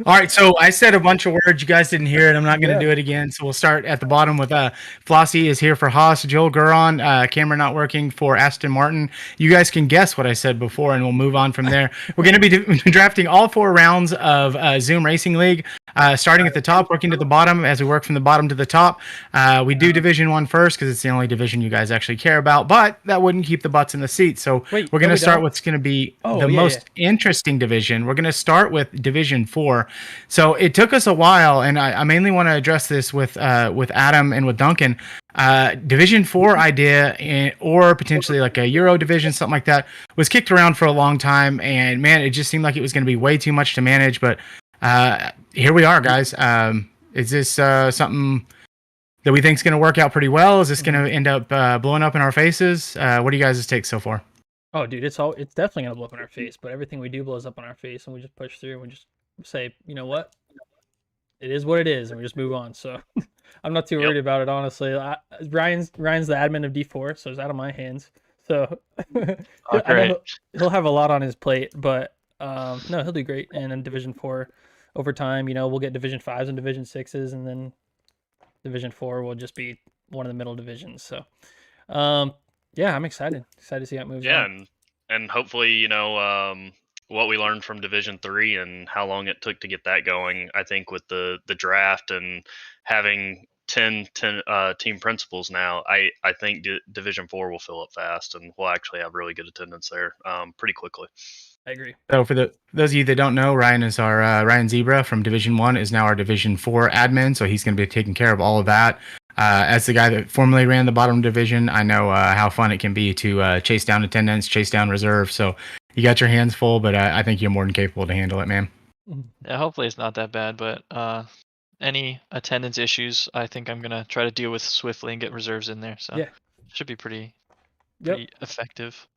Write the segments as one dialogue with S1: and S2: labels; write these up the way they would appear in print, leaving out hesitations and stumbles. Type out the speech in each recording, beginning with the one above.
S1: All right, so I said a bunch of words. You guys didn't hear it. I'm not going to
S2: Yeah.
S1: do it again. So we'll start at the bottom with Flossie is here for Haas, Joel Guron, camera not working for Aston Martin. You guys can guess what I said before, and we'll move on from there. We're going to be drafting all 4 rounds of Zoom Racing League, starting at the top, working to the bottom as we work from the bottom to the top. We do Division 1 first because it's the only division you guys actually care about, but that wouldn't keep the butts in the seat. So
S2: Wait,
S1: we're
S2: no,
S1: going to
S2: we
S1: start
S2: don't.
S1: what's going to be
S2: Oh,
S1: the
S2: yeah, yeah.
S1: most interesting division. We're going to start with Division 4. So it took us a while, and I mainly want to address this with Adam and with Duncan. Division 4 idea, or potentially like a Euro division, something like that, was kicked around for a long time, and man, it just seemed like it was going to be way too much to manage. But here we are, guys. Is this something that we think is going to work out pretty well? Is this going to end up blowing up in our faces? What do you guys' take so far?
S2: Oh, dude, it's definitely gonna blow up in our face. But everything we do blows up in our face, and we just push through and we just say, you know what? It is what it is, and we just move on. So I'm not too
S3: Yep.
S2: worried about it, honestly. Ryan's the admin of D4, so it's out of my hands. So
S3: Oh,
S2: I know
S3: great.
S2: he'll have a lot on his plate, but no, he'll do great. And in Division 4, over time, we'll get Division 5s and Division 6s, and then Division 4 will just be one of the middle divisions. So, yeah, I'm excited. Excited to see how it moves
S3: Yeah,
S2: on.
S3: and hopefully, what we learned from Division 3 and how long it took to get that going. I think with the draft and having 10 team principals now, I think Division 4 will fill up fast and we'll actually have really good attendance there pretty quickly.
S2: I agree.
S1: So for those of you that don't know, Ryan is our Ryan Zebra from Division 1 is now our Division 4 admin, so he's going to be taking care of all of that. As the guy that formerly ran the bottom division, I know how fun it can be to chase down attendance, chase down reserve. So you got your hands full, but I think you're more than capable to handle it, man.
S4: Yeah, hopefully it's not that bad, but any attendance issues, I think I'm gonna try to deal with swiftly and get reserves in there. So
S2: Yeah.
S4: should be pretty
S2: Yep.
S4: effective.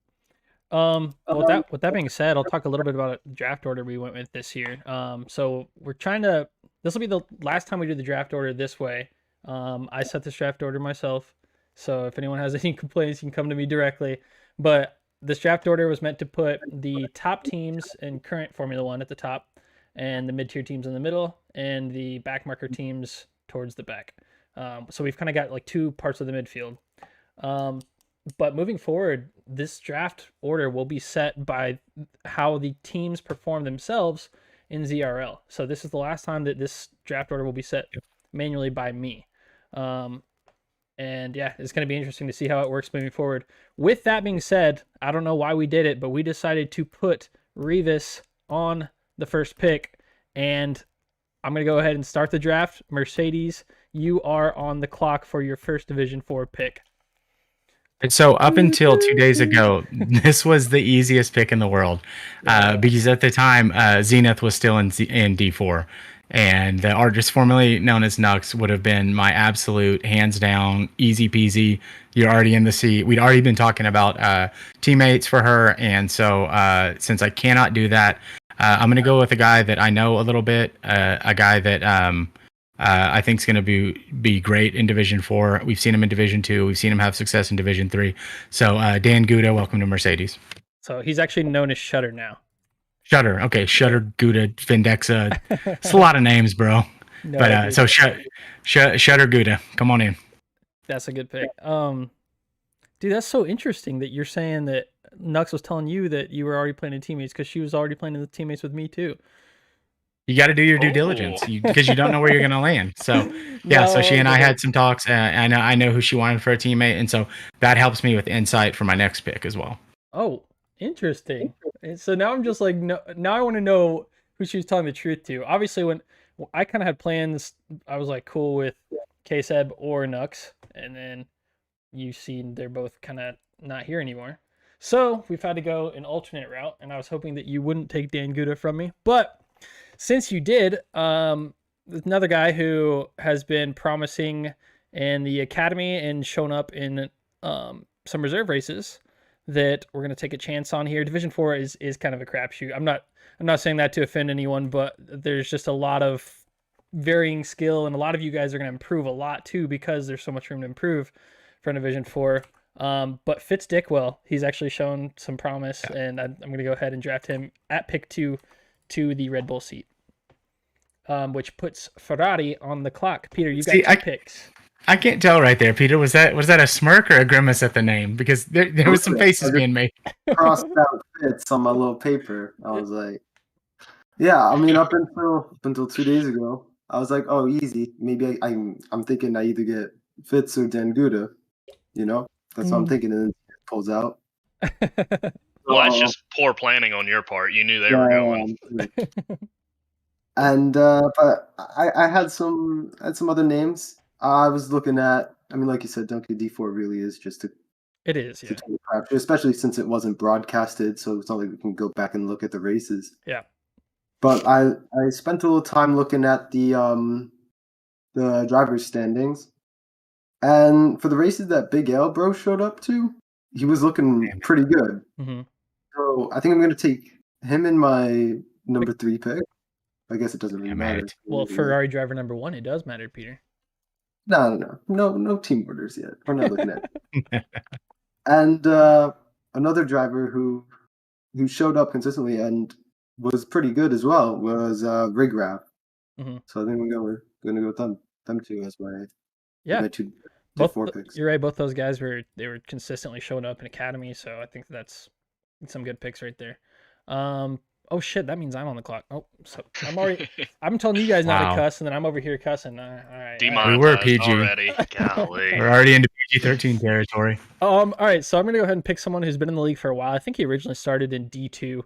S2: With that being said, I'll talk a little bit about the draft order we went with this year. So we're trying to. This will be the last time we do the draft order this way. I set this draft order myself, so if anyone has any complaints, you can come to me directly. But this draft order was meant to put the top teams in current Formula One at the top, and the mid-tier teams in the middle, and the backmarker teams towards the back. So we've kind of got like two parts of the midfield. But moving forward, this draft order will be set by how the teams perform themselves in ZRL. So this is the last time that this draft order will be set manually by me. And yeah, it's going to be interesting to see how it works moving forward. With that being said, I don't know why we did it, but we decided to put Revis on the first pick. And I'm going to go ahead and start the draft. Mercedes, you are on the clock for your first Division 4 pick.
S1: And so up until 2 days ago, this was the easiest pick in the world because at the time, Zenith was still in D4. And the artist formerly known as Nux would have been my absolute hands down, easy peasy. You're already in the seat. We'd already been talking about teammates for her. And so since I cannot do that, I'm going to go with a guy that I know a little bit, a guy that I think is going to be great in Division 4. We've seen him in Division 2. We've seen him have success in Division 3. So Dan Gouda, welcome to Mercedes.
S2: So he's actually known as Shutter now.
S1: Shutter. Okay, Shutter, Gouda, Findexa. It's a lot of names, bro.
S2: No,
S1: But so Shutter Gouda, come on in.
S2: that's a good pick. Dude, that's so interesting that you're saying that Nux was telling you that you were already playing in teammates because she was already playing in the teammates with me too.
S1: You got to do your due diligence because you don't know where you're going to land. So yeah, so she and I had some talks, and I know who she wanted for a teammate, and so that helps me with insight for my next pick as well.
S2: Oh, interesting. And so now I'm just like, no, now I want to know who she was telling the truth to. Obviously, when I kind of had plans, I was like cool with Kseb or Nux, and then you see they're both kind of not here anymore. So we've had to go an alternate route, and I was hoping that you wouldn't take Dan Gouda from me, but since you did, another guy who has been promising in the academy and shown up in some reserve races that we're going to take a chance on here. Division 4 is kind of a crapshoot. I'm not saying that to offend anyone, but there's just a lot of varying skill, and a lot of you guys are going to improve a lot too because there's so much room to improve for Division 4. But Fitz Dickwell, he's actually shown some promise, and I'm going to go ahead and draft him at pick 2 to the Red Bull seat. which puts Ferrari on the clock. Peter, you got
S1: See,
S2: two picks.
S1: I can't tell right there, Peter. Was that a smirk or a grimace at the name? Because there was some faces being made.
S5: Crossed out Fitz on my little paper. I was like, yeah. I mean, up until 2 days ago, I was like, oh, easy. Maybe I'm thinking I either get Fitz or Dan Guda. You know, that's what I'm thinking, and then it pulls out.
S3: Well, that's just poor planning on your part. You knew they were going.
S5: And but I had some other names. I was looking at. I mean, like you said, Donkey D4 really is just to.
S2: It is, yeah.
S5: Especially since it wasn't broadcasted, so it's not like we can go back and look at the races.
S2: Yeah.
S5: But I spent a little time looking at the drivers' standings, and for the races that Big L Bro showed up to, he was looking pretty good.
S2: Mm-hmm.
S5: So I think I'm going to take him in my number 3 pick. I guess it doesn't really matter.
S2: Well, Ferrari driver number 1, it does matter, Peter.
S5: No team orders yet. We're not looking at it. And another driver who showed up consistently and was pretty good as well was Rigrav.
S2: Mm-hmm.
S5: So I think we're going to go with them two as my two
S2: both
S5: 4 picks.
S2: You're right. Both those guys were consistently showing up in Academy, so I think that's some good picks right there. Oh shit, that means I'm on the clock. Oh, so I'm telling you guys not to cuss, and then I'm over here cussing. All right.
S1: We were PG
S3: already. Golly.
S1: We're already into PG-13 territory.
S2: All right, so I'm gonna go ahead and pick someone who's been in the league for a while. I think he originally started in D2,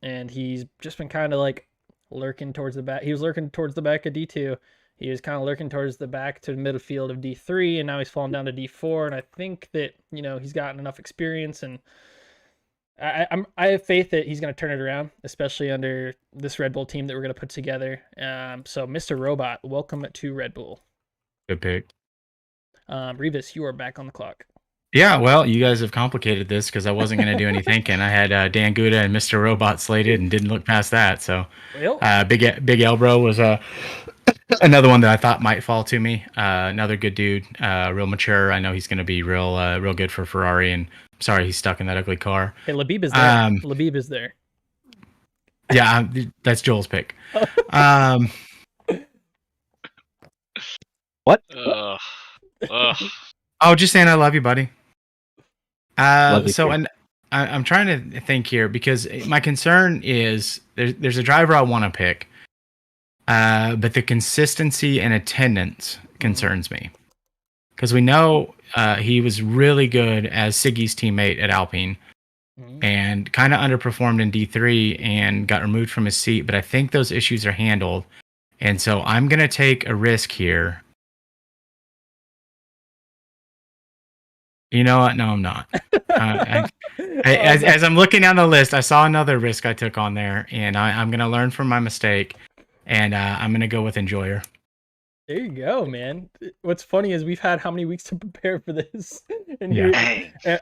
S2: and he's just been kind of like lurking towards the back. He was lurking towards the back of D2. He was kind of lurking towards the back to the middle field of D3, and now he's fallen down to D4. And I think that he's gotten enough experience, and I have faith that he's going to turn it around, especially under this Red Bull team that we're going to put together. So, Mr. Robot, welcome to Red Bull.
S1: Good pick.
S2: Revis, you are back on the clock.
S1: Yeah, well, you guys have complicated this because I wasn't going to do any thinking. I had Dan Guda and Mr. Robot slated and didn't look past that. So, Big Elbro was another one that I thought might fall to me. Another good dude, real mature. I know he's going to be real good for Ferrari. And sorry, he's stuck in that ugly car.
S2: Hey, Labib is there. Labib is there.
S1: Yeah, that's Joel's pick.
S6: What?
S1: Oh, just saying I love you, buddy. And I'm trying to think here because my concern is there's a driver I want to pick, but the consistency and attendance concerns me because we know he was really good as Siggy's teammate at Alpine and kind of underperformed in D3 and got removed from his seat. But I think those issues are handled, and so I'm gonna take a risk here. You know what? No, I'm not. As I'm looking down the list, I saw another risk I took on there, and I'm going to learn from my mistake, and I'm going to go with Enjoyer.
S2: There you go, man. What's funny is we've had how many weeks to prepare for this, and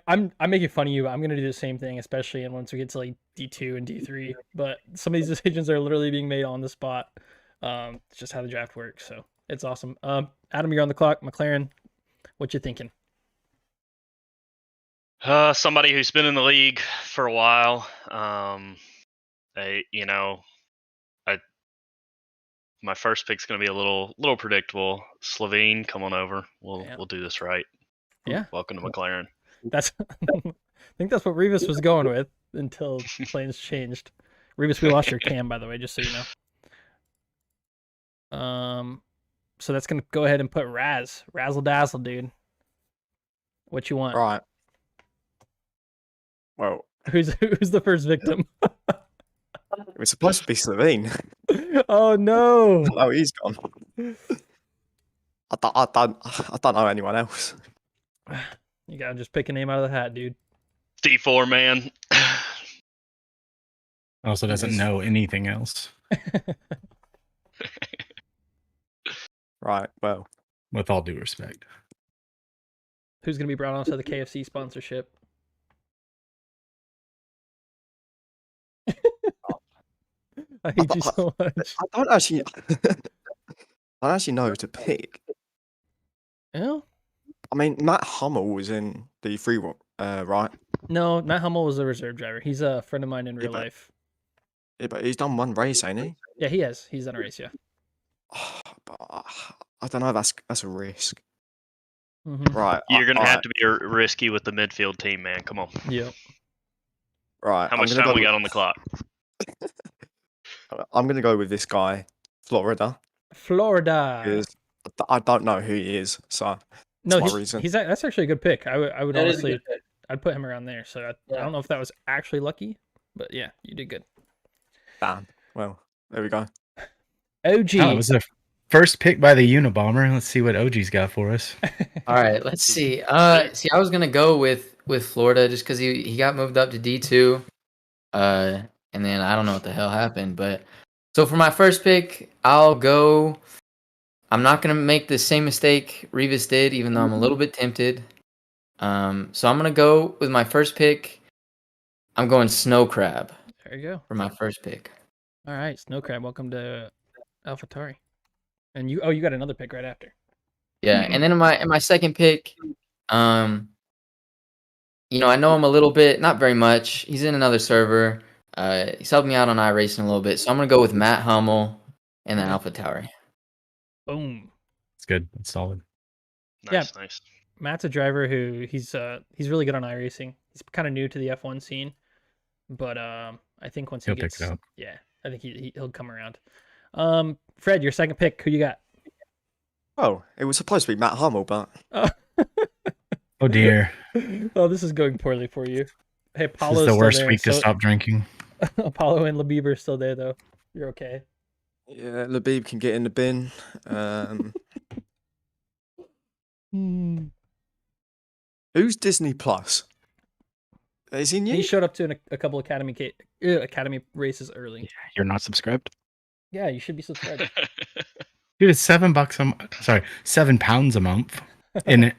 S2: I'm making fun of you. I'm going to do the same thing, especially once we get to like D2 and D3. But some of these decisions are literally being made on the spot. It's just how the draft works, so it's awesome. Adam, you're on the clock. McLaren, what you thinking?
S3: Somebody who's been in the league for a while. My first pick's gonna be a little predictable. Slovene, come on over. We'll do this right.
S2: Yeah.
S3: Welcome to McLaren.
S2: I think that's what Revis was going with until plans changed. Revis, we lost your cam, by the way, just so you know. So that's gonna go ahead and put Razzle Dazzle, dude. What you want?
S6: Right. Well,
S2: who's the first victim?
S6: It was supposed to be Slovene.
S2: Oh no!
S6: Oh, he's gone. I don't know anyone else.
S2: You gotta just pick a name out of the hat, dude.
S3: D4 man.
S1: Also doesn't know anything else.
S6: Right. Well,
S1: with all due respect,
S2: who's gonna be brought onto the KFC sponsorship? I hate you so much.
S6: I don't actually know who to pick.
S2: Yeah.
S6: I mean, Matt Hummel was in D3, right?
S2: No, Matt Hummel was a reserve driver. He's a friend of mine in real life.
S6: Yeah, but he's done one race, ain't he?
S2: Yeah, he has. He's done a race, yeah.
S6: but I don't know. That's a risk.
S2: Mhm.
S6: Right.
S3: You're gonna have
S6: alright,
S3: to be risky with the midfield team, man. Come on.
S2: Yep.
S6: Right.
S3: How much time we got on the clock?
S6: I'm gonna go with this guy, Florida,
S2: Florida.
S6: because I don't know who he is. So
S2: No,
S6: my reason.
S2: that's actually a good pick. I would
S7: That is a
S2: honestly,
S7: good pick.
S2: I'd put him around there. So I
S7: Yeah.
S2: don't know if that was actually lucky, but yeah, you did good.
S6: Damn. Well, there we go.
S2: OG.
S1: Oh, it was the first pick by the Unabomber. Let's see what OG's got for us.
S7: All right, let's see. See, I was gonna go with Florida just because he got moved up to D2, and then I don't know what the hell happened, but so for my first pick, I'll go. I'm not gonna make the same mistake Revis did, even though I'm a little bit tempted. So I'm gonna go with my first pick. I'm going Snow Crab
S2: There you go.
S7: for my first pick.
S2: All right, Snow Crab, welcome to AlphaTauri. And you got another pick right after.
S7: Yeah, and then in my second pick, I know him a little bit, not very much. He's in another server. He's helped me out on iRacing a little bit, so I'm gonna go with Matt Hummel and then AlphaTauri.
S2: Boom.
S1: It's good. It's solid.
S3: Nice, nice.
S2: Matt's a driver who he's really good on iRacing. He's kind of new to the F1 scene, but I think once he
S1: He'll pick
S2: gets,
S1: it up.
S2: yeah, I think he'll come around. Fred, your second pick, who you got?
S6: Oh, it was supposed to be Matt Hummel, but
S1: Oh dear.
S2: Oh, this is going poorly for you. Hey,
S1: This
S2: Apollo's
S1: is the
S2: still
S1: worst
S2: there,
S1: week to
S2: so-
S1: stop drinking.
S2: Apollo and Labib are still there though. You're okay.
S6: yeah, Labib can get in the bin. Who's Disney Plus? Is he new?
S2: He showed up to a couple academy races early.
S8: You're not subscribed?
S2: Yeah, you should be subscribed.
S1: Dude, it's $7 a month. Sorry, £7 a month. In it.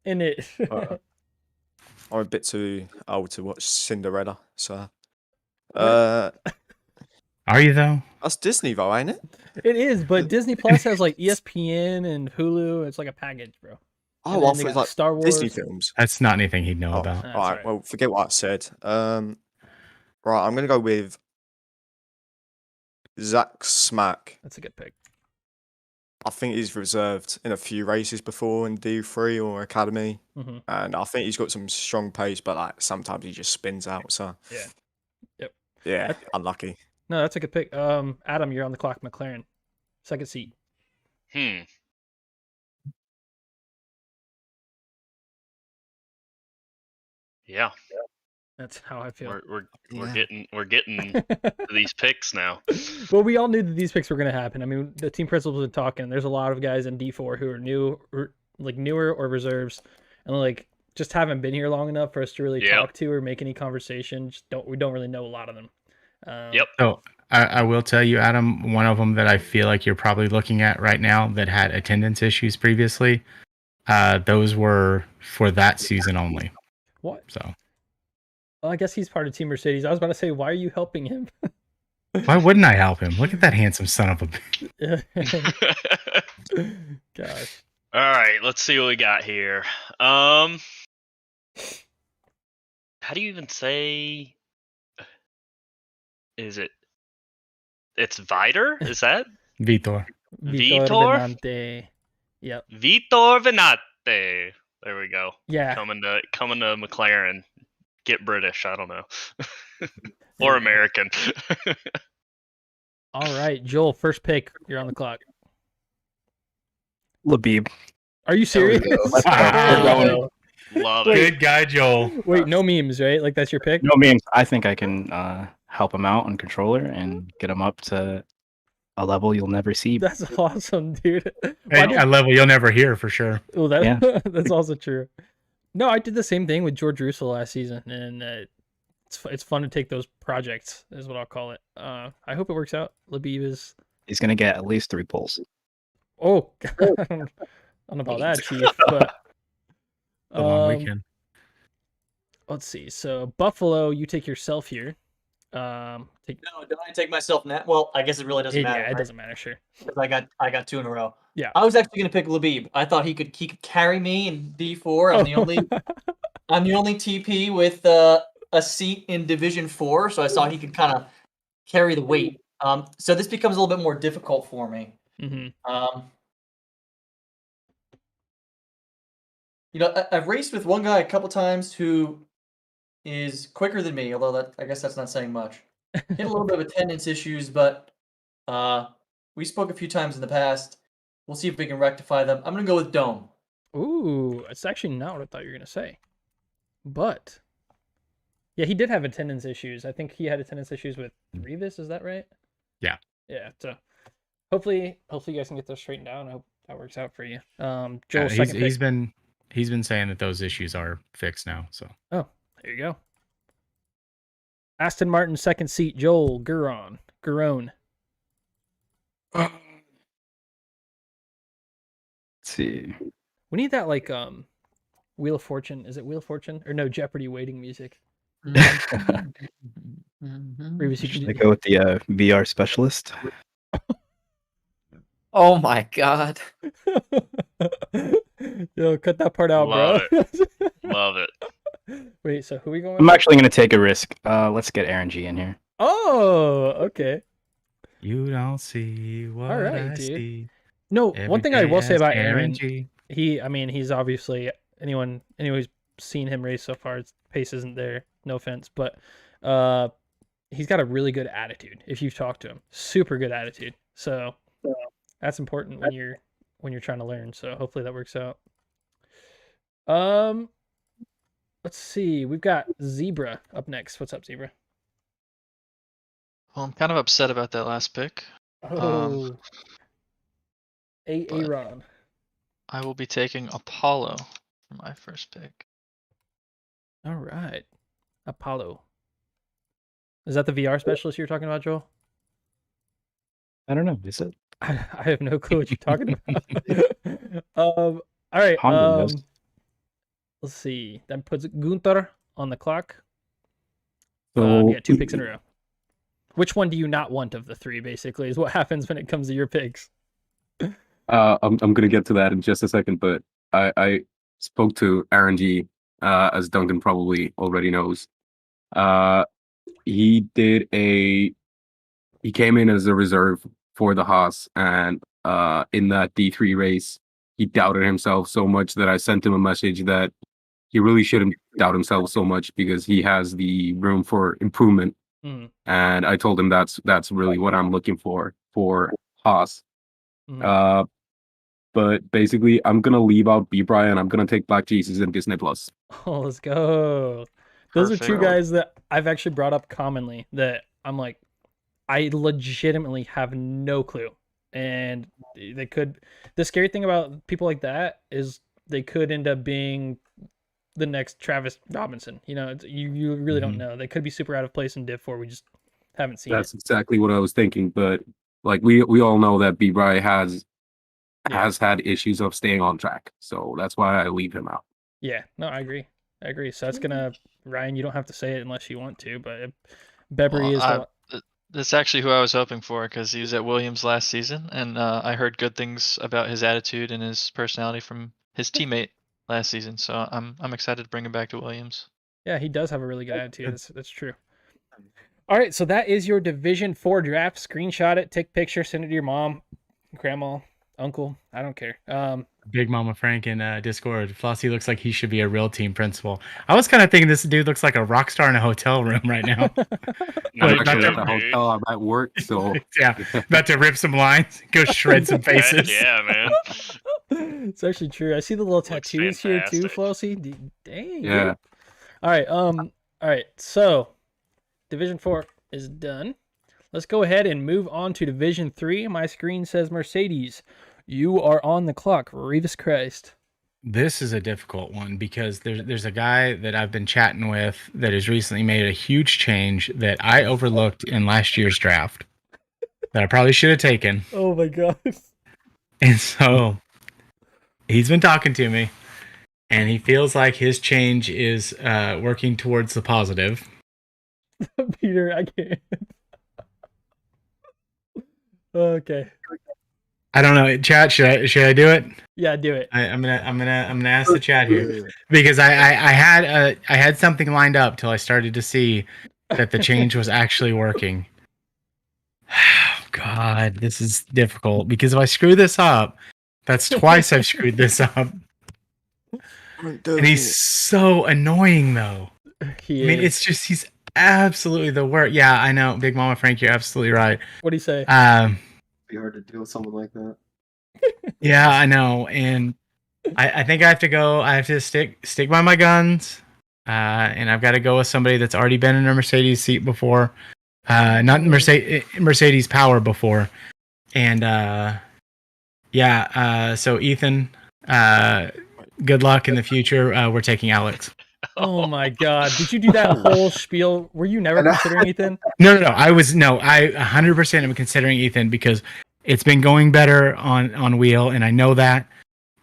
S2: In it.
S6: I'm a bit too old to watch Cinderella, so.
S1: Are you though?
S6: That's Disney though, ain't it?
S2: It is, but Disney Plus has like ESPN and Hulu. It's like a package, bro.
S6: Oh,
S2: And
S6: I
S2: then
S6: thought
S2: they
S6: it was
S2: got
S6: like
S2: Star Wars.
S6: Disney films.
S1: That's not anything he'd know
S6: Oh,
S1: about.
S2: That's
S6: all right.
S2: right.
S6: Well, forget what I said. Right, I'm gonna go with Zach Smack.
S2: That's a good pick.
S6: I think he's reserved in a few races before in D3 or Academy,
S2: hmm
S6: and I think he's got some strong pace, but like sometimes he just spins out. So
S2: Yeah. Yep.
S6: yeah, unlucky.
S2: No, that's a good pick. Adam, you're on the clock. McLaren, second seat.
S3: Yeah,
S2: That's how I feel.
S3: we're
S6: Yeah.
S3: getting to these picks now.
S2: Well, we all knew that these picks were going to happen. I mean, the team principals have been talking. There's a lot of guys in D4 who are newer or reserves, and like just haven't been here long enough for us to really
S3: Yep.
S2: talk to or make any conversation. We don't really know a lot of them.
S3: Yep.
S1: So I will tell you, Adam, one of them that I feel like you're probably looking at right now that had attendance issues previously, those were for that season only.
S2: What?
S1: So
S2: Well, I guess he's part of Team Mercedes. I was about to say, why are you helping him?
S1: why wouldn't I help him? Look at that handsome son of a.
S2: Gosh.
S3: All right, let's see what we got here. How do you even say? Is it? It's Vitor? Is that
S1: Vitor.
S2: Vitor
S3: Vitor?
S2: Venante. Yep.
S3: Vitor Venate? There we go.
S2: Yeah.
S3: Coming to McLaren. Get British. I don't know, or American.
S2: All right, Joel, first pick. You're on the clock.
S8: Labib.
S2: Are you serious?
S1: Wow.
S3: Love it.
S1: Good guy, Joel.
S2: Wait, no memes, right? Like that's your pick?
S8: No memes. I think I can help him out on controller and get him up to a level you'll never see.
S2: That's awesome, dude.
S1: At a level you'll never hear for sure.
S2: Oh, that,
S8: Yeah.
S2: that's also true. No, I did the same thing with George Russell last season, and it's fun to take those projects, is what I'll call it. I hope it works out. Labib is.
S8: He's gonna get at least 3 pulls.
S2: Oh, I don't know about that, Chief, but.
S1: A long weekend.
S2: Let's see. So Buffalo, you take yourself here. Take,
S9: No, don't I take myself now? Well, I guess it really doesn't matter.
S2: yeah, it
S9: right?
S2: doesn't matter. Sure.
S9: 'Cause I got 2 in a row.
S2: Yeah.
S9: I was actually gonna pick Labib. I thought he could carry me in D4. I'm the only TP with a seat in Division 4, so I saw he could kind of carry the weight. So this becomes a little bit more difficult for me.
S2: Mm-hmm.
S9: I've raced with one guy a couple times who is quicker than me, although I guess that's not saying much. He had a little bit of attendance issues, but we spoke a few times in the past. We'll see if we can rectify them. I'm gonna go with Dome.
S2: Ooh, it's actually not what I thought you were gonna say. But yeah, he did have attendance issues. I think he had attendance issues with Revis. Is that right?
S1: Yeah.
S2: Yeah. So hopefully you guys can get those straightened out. I hope that works out for you. Joel,
S1: he's been saying that those issues are fixed now. So
S2: there you go. Aston Martin second seat. Joel Gurone.
S8: Let's see.
S2: We need that like Wheel of Fortune. Is it Wheel of Fortune or no Jeopardy waiting music? Revis, you
S8: Should I go with the VR specialist?
S7: Oh my god.
S2: Yo, cut that part out,
S3: Love
S2: bro.
S3: Love it.
S2: Wait, so who are we going
S8: I'm
S2: with?
S8: actually going to take a risk. Let's get Aaron G in here.
S2: Oh, okay.
S1: You don't see what
S2: All right,
S1: I
S2: dude.
S1: see.
S2: No,
S1: Every
S2: one thing I
S1: day
S2: will say
S1: has
S2: about Aaron,
S1: G.
S2: he's obviously anyone who's seen him race so far, his pace isn't there. No offense, but he's got a really good attitude. If you've talked to him, super good attitude. So that's important when you're trying to learn. So hopefully that works out. Let's see. We've got Zebra up next. What's up, Zebra?
S4: Well, I'm kind of upset about that last pick.
S2: Oh, Aaron.
S4: I will be taking Apollo for my first pick.
S2: All right, Apollo. Is that the VR specialist you're talking about, Joel?
S8: I don't know. Is it?
S2: I have no clue what you're talking about. All right.
S8: Honda knows.
S2: Let's see. That puts Gunther on the clock.
S8: So,
S2: Yeah, 2 picks in a row. Which one do you not want of the 3? Basically, is what happens when it comes to your picks.
S10: I'm gonna get to that in just a second, but I spoke to Aaron G, as Duncan probably already knows. He came in as a reserve for the Haas, and in that D3 race, he doubted himself so much that I sent him a message that he really shouldn't doubt himself so much because he has the room for improvement.
S2: Mm.
S10: And I told him that's really what I'm looking for Haas.
S2: Mm.
S10: But basically, I'm gonna leave out B Brian. I'm gonna take Black Jesus and Disney Plus.
S2: Oh, let's go. Those are 2
S4: Perfect.
S2: guys that I've actually brought up commonly that I'm like, I legitimately have no clue. And they could. The scary thing about people like that is they could end up being the next Travis Robinson. You know, you really don't know. They could be super out of place in Div 4. We just haven't seen
S10: That's
S2: it.
S10: exactly what I was thinking. But like we all know that B Brian has had issues of staying on track, so that's why I leave him out.
S2: Yeah, no, I agree. So that's gonna Ryan. You don't have to say it unless you want to, but Bebry is.
S4: That's actually who I was hoping for because he was at Williams last season, and I heard good things about his attitude and his personality from his teammate last season. So I'm excited to bring him back to Williams.
S2: Yeah, he does have a really good attitude. That's true. All right, so that is your Division 4 draft. Screenshot it, take a picture, send it to your mom, grandma, uncle. I don't care.
S1: Big Mama Frank in Discord. Flossie looks like he should be a real team principal. I was kind of thinking this dude looks like a rock star in a hotel room right now.
S10: I'm
S1: But
S10: actually
S1: not
S10: at the
S1: to-
S10: hotel. I'm at work, so
S1: yeah, about to rip some lines, go shred some
S3: Heck
S1: faces.
S3: yeah, man.
S2: It's actually true. I see the little
S3: Looks
S2: tattoos here too,
S3: fantastic.
S2: Flossie. Dang.
S10: yeah.
S2: Dude. All right. So Division 4 is done. Let's go ahead and move on to Division 3. My screen says Mercedes. You are on the clock, Revis Christ.
S1: This is a difficult one because there's a guy that I've been chatting with that has recently made a huge change that I overlooked in last year's draft that I probably should have taken.
S2: Oh my god.
S1: And so he's been talking to me and he feels like his change is working towards the positive.
S2: Peter, I can't. Okay.
S1: I don't know, chat. Should I do it?
S2: Yeah, do it.
S1: I'm gonna ask the chat here because I had something lined up till I started to see that the change was actually working. God, this is difficult because if I screw this up, that's twice I've screwed this up. And he's so annoying, though.
S2: He
S1: I mean,
S2: is.
S1: it's just he's absolutely the worst. Yeah, I know, Big Mama Frank, you're absolutely right.
S2: What do you say?
S5: It'd be hard to deal with someone like that.
S1: Yeah, I know, and I think I have to go. I have to stick by my guns, and I've got to go with somebody that's already been in a Mercedes seat before, not Mercedes Power before, and so Ethan, good luck in the future. We're taking Alex.
S2: Oh my God! Did you do that whole spiel? Were you never considering Ethan?
S1: No. I 100% am considering Ethan because it's been going better on wheel, and I know that,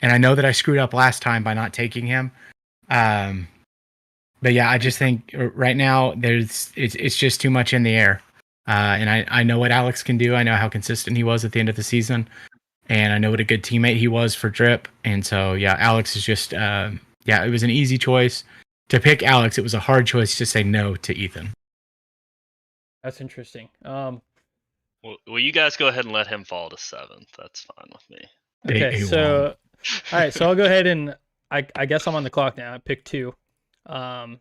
S1: and I know that I screwed up last time by not taking him. But yeah, I just think right now it's just too much in the air, and I know what Alex can do. I know how consistent he was at the end of the season, and I know what a good teammate he was for Drip. And so yeah, Alex is just it was an easy choice to pick Alex. It was a hard choice to say no to Ethan.
S2: That's interesting.
S3: Well, you guys go ahead and let him fall to 7th. That's fine with me.
S2: Okay, so all right, so I'll go ahead and I guess I'm on the clock now. I picked 2. So I'm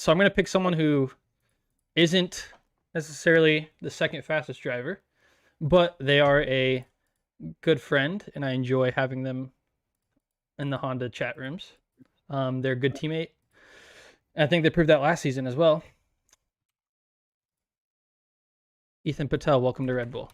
S2: gonna pick someone who isn't necessarily the second fastest driver, but they are a good friend, and I enjoy having them in the Honda chat rooms. They're a good teammate. I think they proved that last season as well. Ethan Patel, welcome to Red Bull.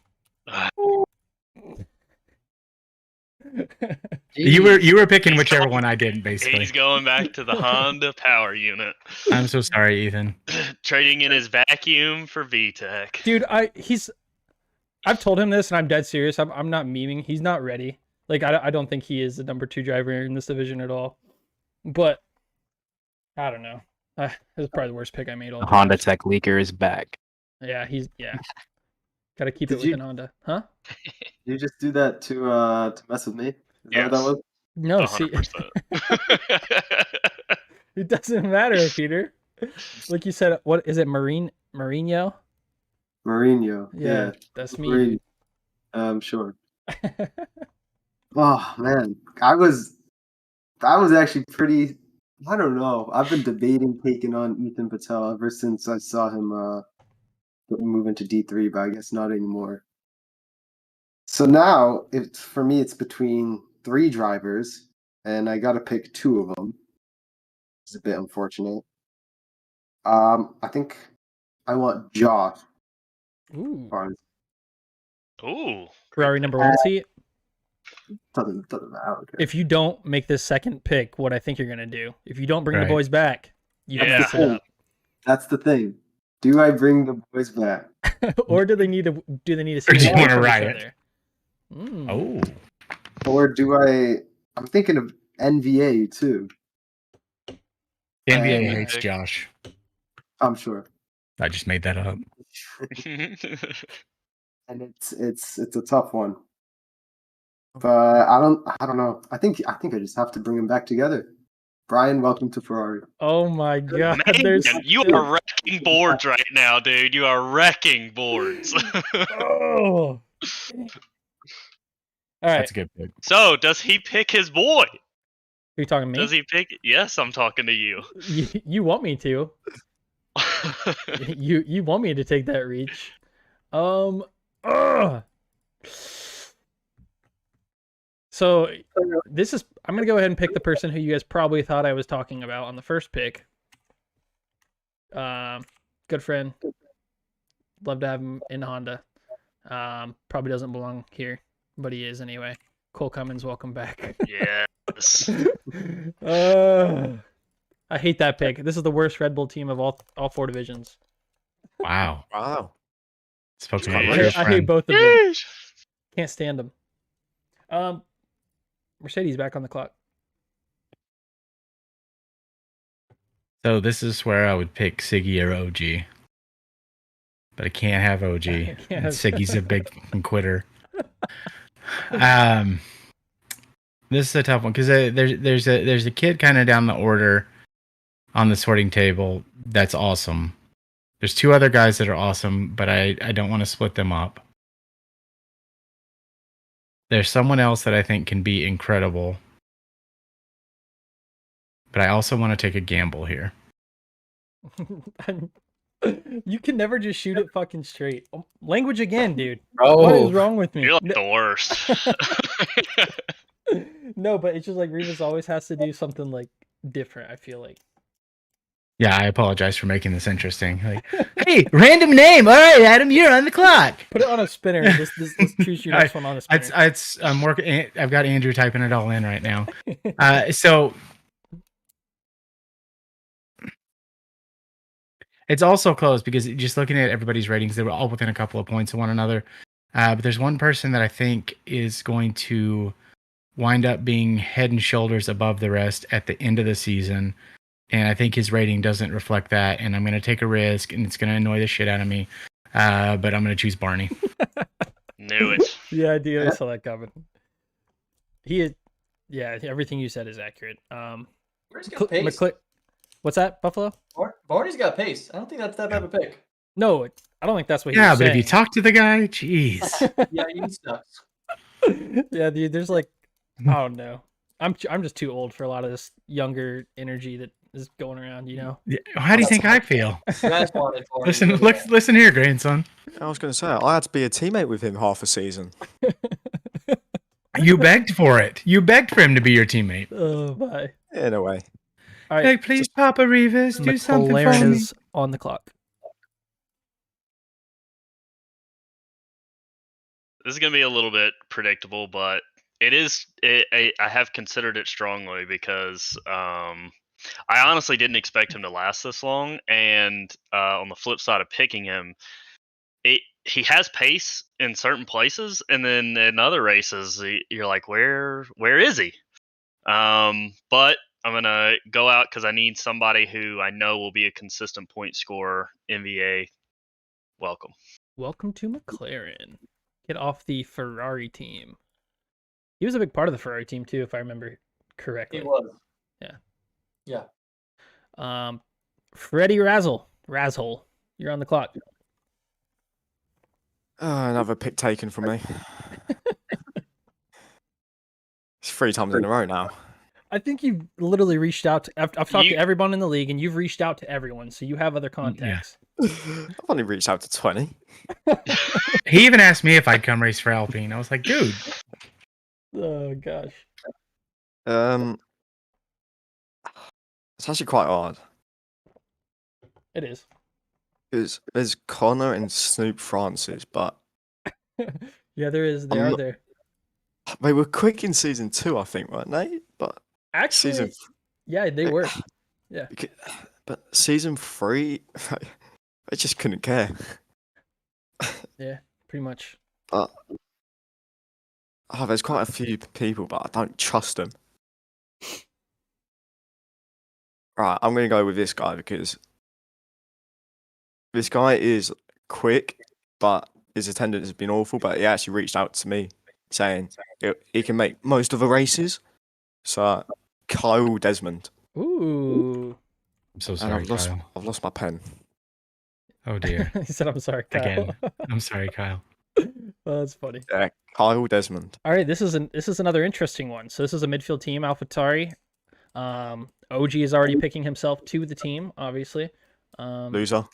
S1: You were picking whichever one I didn't, basically.
S3: He's going back to the Honda Power Unit.
S1: I'm so sorry, Ethan.
S3: Trading in his vacuum for VTEC.
S2: Dude, I've told him this, and I'm dead serious. I'm not memeing. He's not ready. Like, I don't think he is the number 2 driver in this division at all. But I don't know. This is probably the worst pick I made all
S8: The
S2: time.
S8: Honda Tech leaker is back.
S2: Yeah, got to keep it within Honda, huh?
S5: You just do that to mess with me? Is that what that was?
S2: No, see, it doesn't matter, Peter. Like you said, what is it, Mourinho?
S5: Mourinho.
S2: Yeah, that's me.
S5: Sure. Oh man, I was actually pretty. I don't know. I've been debating taking on Ethan Patel ever since I saw him move into D3, but I guess not anymore. So now, for me, it's between 3 drivers, and I got to pick 2 of them. It's a bit unfortunate. I think I want Josh.
S2: Ooh.
S3: Ooh.
S2: Ferrari number 1 seat.
S5: Doesn't matter.
S2: If you don't make this second pick, what I think you're gonna do? If you don't bring the boys back, you have to sit up.
S5: That's the thing. Do I bring the boys back,
S2: or do they need to? Do they need to?
S1: Or do you want to
S2: each
S1: riot?
S2: other?
S1: Oh.
S5: Or do I? I'm thinking of NVA too.
S1: The NBA hates Josh.
S5: I'm sure.
S1: I just made that up.
S5: And it's a tough one. But I don't know. I think I just have to bring them back together. Brian, welcome to Ferrari.
S2: Oh my God!
S3: Man, you are wrecking boards right now, dude. You are wrecking boards.
S2: Oh. All right.
S1: That's a good pick.
S3: So, does he pick his boy?
S2: Are you talking to me?
S3: Does he pick? Yes, I'm talking to you.
S2: You want me to? you want me to take that reach? So this is. I'm gonna go ahead and pick the person who you guys probably thought I was talking about on the first pick. Good friend. Love to have him in Honda. Probably doesn't belong here, but he is anyway. Cole Cummins, welcome back.
S3: Yes.
S2: I hate that pick. This is the worst Red Bull team of all 4 divisions.
S1: Wow.
S6: Wow.
S1: Spoke to
S3: Yeah.
S1: my
S2: I
S1: true
S2: hate
S1: friend.
S2: both of them. Can't stand them. Mercedes back on the clock.
S1: So this is where I would pick Siggy or OG. But I can't have OG. And Siggy's a big fucking quitter. This is a tough one because there's a kid kind of down the order on the sorting table that's awesome. There's two other guys that are awesome, but I don't want to split them up. There's someone else that I think can be incredible, but I also want to take a gamble here.
S2: You can never just shoot it fucking straight. Language again, dude.
S7: Bro.
S2: What is wrong with me?
S3: You're like the worst.
S2: No, but it's just like Revis always has to do something like different, I feel like.
S1: Yeah, I apologize for making this interesting. Like, hey, random name. All right, Adam, you're on the clock.
S2: Put it on a spinner. Let's choose your next one on a spinner.
S1: I'm working. I've got Andrew typing it all in right now. So it's also close because just looking at everybody's ratings, they were all within a couple of points of one another. But there's one person that I think is going to wind up being head and shoulders above the rest at the end of the season. And I think his rating doesn't reflect that. And I'm going to take a risk, and it's going to annoy the shit out of me. But I'm going to choose Barney.
S3: Knew it.
S2: Yeah, I do. I saw that coming. He is, yeah, everything you said is accurate.
S9: Barney's got pace.
S2: What's that, Buffalo?
S9: Barney's got pace. I don't think that's that bad of a pick.
S2: No, I don't think that's what he
S1: Yeah,
S2: was
S1: but
S2: saying.
S1: if you talk to the guy, jeez.
S9: Yeah, he sucks.
S2: Yeah, dude, there's like, I don't know. I'm just too old for a lot of this younger energy that is going around, you know?
S1: Yeah, how do you think I feel?
S9: You guys wanted Barney.
S1: Listen here, grandson.
S6: I was going to say, I had to be a teammate with him half a season.
S1: You begged for it. You begged for him to be your teammate.
S2: Oh, bye.
S6: In a way.
S2: All right,
S1: Hey, please, Papa Revis, do something for
S2: McLaren
S1: me.
S2: is on the clock.
S3: This is going to be a little bit predictable, but I have considered it strongly because I honestly didn't expect him to last this long. And on the flip side of picking him, he has pace in certain places, and then in other races, you're like, where is he? But I'm gonna go out because I need somebody who I know will be a consistent point scorer. MVA, welcome.
S2: Welcome to McLaren. Get off the Ferrari team. He was a big part of the Ferrari team too, if I remember correctly.
S9: He was.
S2: Yeah.
S9: Yeah.
S2: Freddie Razzle, you're on the clock.
S6: Another pick taken from me. It's 3 times in a row now.
S2: I think you've literally reached out to. I've talked to everyone in the league, and you've reached out to everyone, so you have other contacts.
S6: I've only reached out to 20.
S1: He even asked me if I'd come race for Alpine. I was like, dude.
S2: Oh gosh.
S6: It's actually quite hard.
S2: It is.
S6: Because there's Connor and Snoop Francis, but
S2: Yeah, there is. They are there.
S6: they were quick in season 2, I think, weren't they? But
S2: Actually, yeah, they were. Yeah.
S6: But season 3, I just couldn't care.
S2: Yeah, pretty much.
S6: There's quite a few people, but I don't trust them. Right, I'm going to go with this guy because this guy is quick, but his attendance has been awful. But he actually reached out to me saying he can make most of the races. So, Kyle Desmond.
S2: Ooh.
S1: I'm so
S6: And
S1: sorry, Kyle.
S6: I've lost my pen.
S1: Oh, dear.
S2: He said, "I'm sorry, Kyle."
S1: Again. I'm sorry, Kyle.
S2: Well, that's funny.
S6: Yeah, Kyle Desmond.
S2: All right, this is another interesting one. So this is a midfield team, AlphaTauri. OG is already picking himself to the team, obviously.
S6: Loser.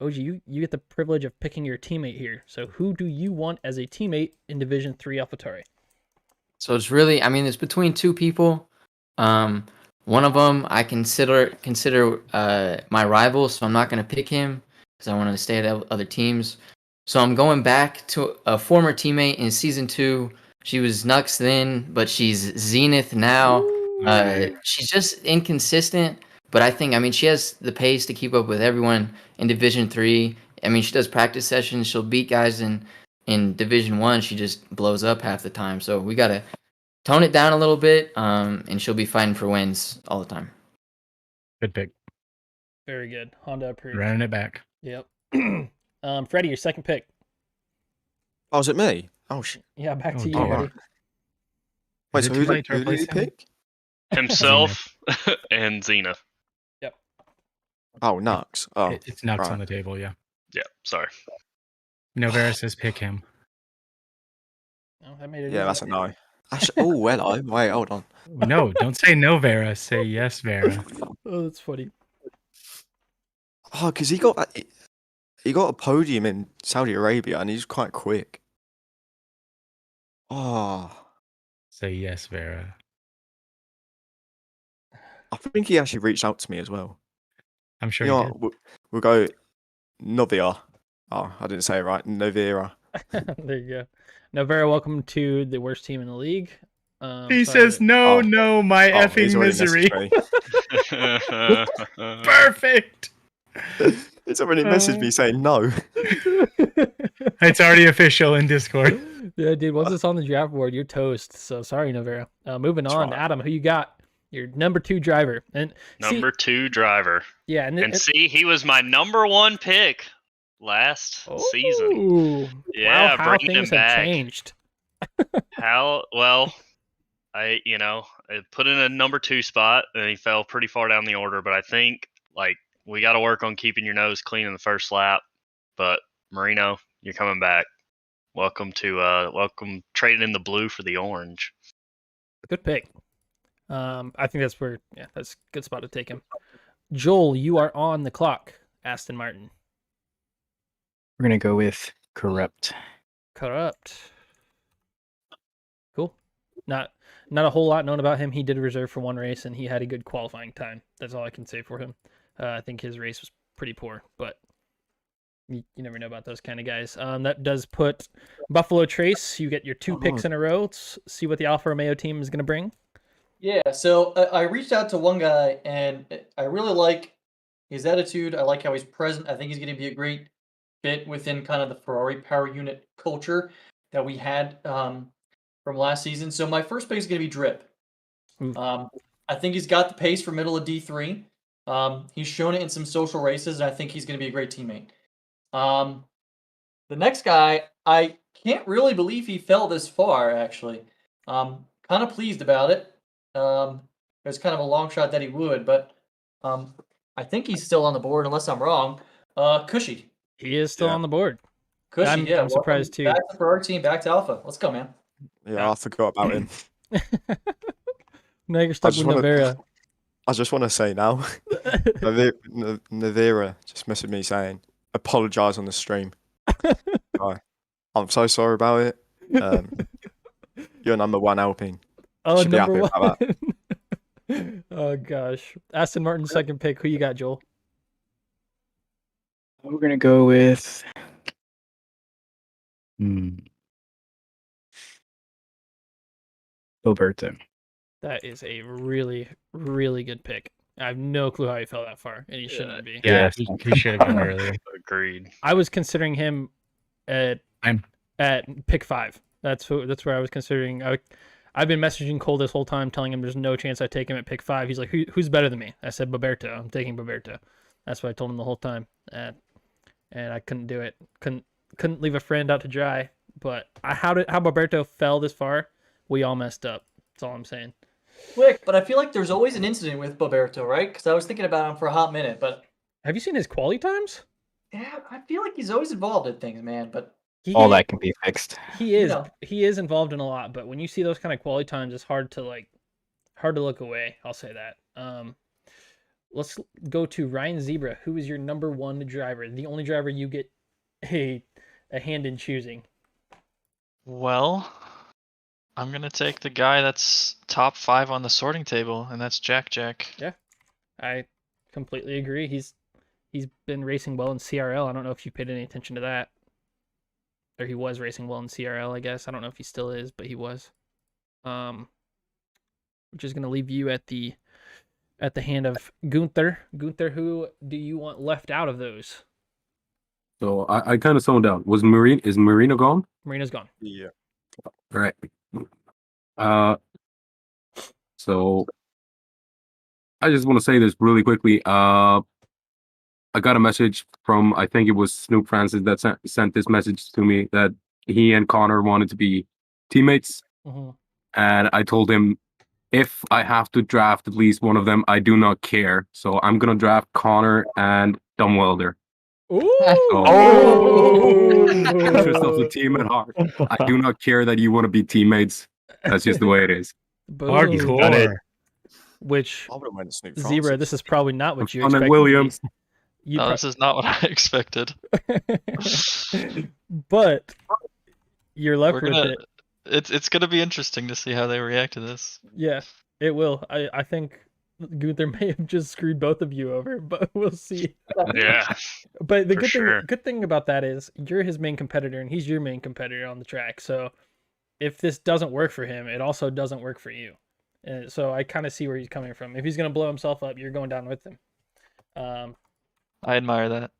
S2: OG, you get the privilege of picking your teammate here. So who do you want as a teammate in Division 3 AlphaTauri?
S7: So it's really, I mean, it's between two people. One of them I consider my rival, so I'm not going to pick him because I want to stay at other teams. So I'm going back to a former teammate in Season 2. She was Nux then, but she's Zenith now. She's just inconsistent, but I think, she has the pace to keep up with everyone in Division 3. She does practice sessions. She'll beat guys in Division 1. She just blows up half the time. So we got to tone it down a little bit, and she'll be fighting for wins all the time.
S1: Good pick.
S2: Very good. Honda approved.
S1: Running it back.
S2: Yep. Freddie, your second pick.
S6: Oh, is it me? Oh, shit.
S2: Yeah, back to you,
S6: oh,
S2: Freddie.
S6: right. Wait,
S1: Is
S6: so
S1: it
S6: who
S1: too late to
S6: did you
S1: replace him?
S6: pick?
S3: Himself and Zenith.
S2: Yep.
S6: Oh, Nux. Oh,
S1: It's Nux
S6: right.
S1: on the table, yeah.
S3: Yeah, sorry.
S1: Novera says pick him.
S2: Oh, that made it
S6: Yeah,
S2: easy.
S6: that's a no. Oh, hello. Wait, hold on.
S1: No, don't say no, Vera. Say yes, Vera.
S2: Oh, that's funny.
S6: Oh, because he got a podium in Saudi Arabia and he's quite quick. Oh,
S1: Say yes, Vera.
S6: I think he actually reached out to me as well.
S1: I'm sure
S6: You
S1: he
S6: know
S1: did.
S6: what? We'll go Novia. Oh, I didn't say it right. Novera.
S2: There you go. Now, Vera, welcome to the worst team in the league.
S1: He
S2: sorry
S1: says no,
S6: Oh.
S1: no, my
S6: Oh, he's
S1: effing
S6: already
S1: misery.
S6: messaged me.
S1: Perfect.
S6: He's already messaged me saying no.
S1: It's already official in Discord.
S2: Yeah, dude, once it's on the draft board, you're toast. So sorry, Novera. Moving on,
S6: Try.
S2: Adam, who you got? Your number 2 driver. And
S3: Number 2 driver.
S2: yeah,
S3: And see, he was my number 1 pick last season.
S2: Ooh,
S3: Yeah,
S2: wow, how
S3: bringing him
S2: things have
S3: back.
S2: changed.
S3: I put in a number 2 spot and he fell pretty far down the order, but I think we got to work on keeping your nose clean in the first lap. But Marino, you're coming back. Welcome trading in the blue for the orange.
S2: Good pick. I think that's that's a good spot to take him. Joel, you are on the clock. Aston Martin.
S8: We're gonna go with Corrupt.
S2: Corrupt. Cool. Not a whole lot known about him. He did reserve for 1 race and he had a good qualifying time. That's all I can say for him. I think his race was pretty poor, but you never know about those kind of guys. That does put Buffalo Trace. You get your 2 picks in a row. Let's see what the Alfa Romeo team is going to bring.
S9: Yeah, so I reached out to one guy, and I really like his attitude. I like how he's present. I think he's going to be a great fit within kind of the Ferrari power unit culture that we had from last season. So my first pick is going to be Drip. I think he's got the pace for middle of D3. He's shown it in some social races, and I think he's going to be a great teammate. The next guy, I can't really believe he fell this far, actually. Kind of pleased about it. It was kind of a long shot that he would, but I think he's still on the board, unless I'm wrong. Cushy.
S2: He is still on the board.
S9: Cushy,
S2: I'm surprised too.
S9: Back to Ferrari team, back to Alpha. Let's go, man.
S6: Yeah, I forgot about him.
S2: Now you're stuck with Novera.
S6: I just want to say now, Navira just messaged me saying, apologise on the stream. I'm so sorry about it. You're number 1 Alpine.
S2: Oh,
S6: Should be happy
S2: number
S6: about
S2: 1.
S6: that.
S2: Oh, gosh. Aston Martin's second pick. Who you got, Joel?
S8: We're gonna go with Roberto.
S2: That is a really, really good pick. I have no clue how he fell that far, and he shouldn't be.
S1: Yeah, he should have gone earlier.
S3: Agreed.
S2: I was considering him at pick 5. That's where I was considering. I've been messaging Cole this whole time, telling him there's no chance I take him at pick 5. He's like, "Who's better than me?" I said, "Roberto. I'm taking Roberto." That's what I told him the whole time, and I couldn't do it. Couldn't leave a friend out to dry. But how Roberto fell this far, we all messed up. That's all I'm saying.
S9: Quick, but I feel like there's always an incident with Roberto, right? Because I was thinking about him for a hot minute, but
S2: have you seen his quality times?
S9: Yeah, I feel like he's always involved in things, man. But
S8: all that can be fixed.
S2: He is. He is involved in a lot, but when you see those kind of quality times, it's hard to look away. I'll say that. Let's go to Ryan Zebra. Who is your number 1 driver? The only driver you get a hand in choosing.
S4: Well, I'm gonna take the guy that's top 5 on the sorting table, and that's Jack.
S2: Yeah, I completely agree. He's been racing well in CRL. I don't know if you paid any attention to that. Or he was racing well in CRL, I guess. I don't know if he still is, but he was. Which is going to leave you at the hand of Gunther. Gunther, who do you want left out of those?
S10: So I kind of zoned out. Is Marino gone?
S2: Marino's gone.
S6: Yeah.
S10: Right. So I just want to say this really quickly. I got a message from, I think it was Snoop Francis that sent this message to me that he and Connor wanted to be teammates.
S2: Mm-hmm.
S10: And I told him if I have to draft at least one of them, I do not care. So I'm gonna draft Connor and Dumbwelder. Interest of the team at heart. I do not care that you want to be teammates. That's just the way it is.
S1: Hardcore.
S2: Which
S6: I would have went Snoop
S2: Zebra,
S6: Francis.
S2: this is probably not what you
S10: Connor
S2: expected.
S10: Williams.
S2: You
S4: No, this is not what I expected.
S2: but you're left
S4: We're
S2: with
S4: gonna.
S2: it.
S4: It's gonna be interesting to see how they react to this.
S2: Yeah, it will. I think Gunther may have just screwed both of you over, but we'll see.
S3: Yeah.
S2: But the
S3: For
S2: good
S3: sure.
S2: good thing about that is you're his main competitor and he's your main competitor on the track. So if this doesn't work for him, it also doesn't work for you. And so I kind of see where he's coming from. If he's gonna blow himself up, you're going down with him.
S4: I admire that.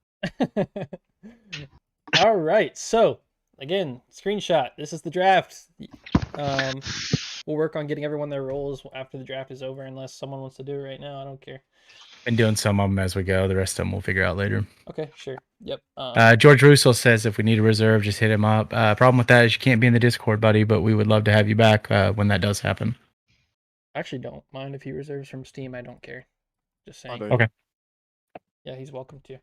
S2: All right. So again, screenshot. This is the draft. We'll work on getting everyone their roles after the draft is over, unless someone wants to do it right now. I don't care.
S1: Been doing some of them as we go. The rest of them we'll figure out later.
S2: Okay, sure. Yep.
S1: George Russo says if we need a reserve, just hit him up. Problem with that is you can't be in the Discord, buddy, but we would love to have you back when that does happen.
S2: I actually don't mind if he reserves from Steam. I don't care. Just saying.
S1: Okay.
S2: Yeah, he's welcome to.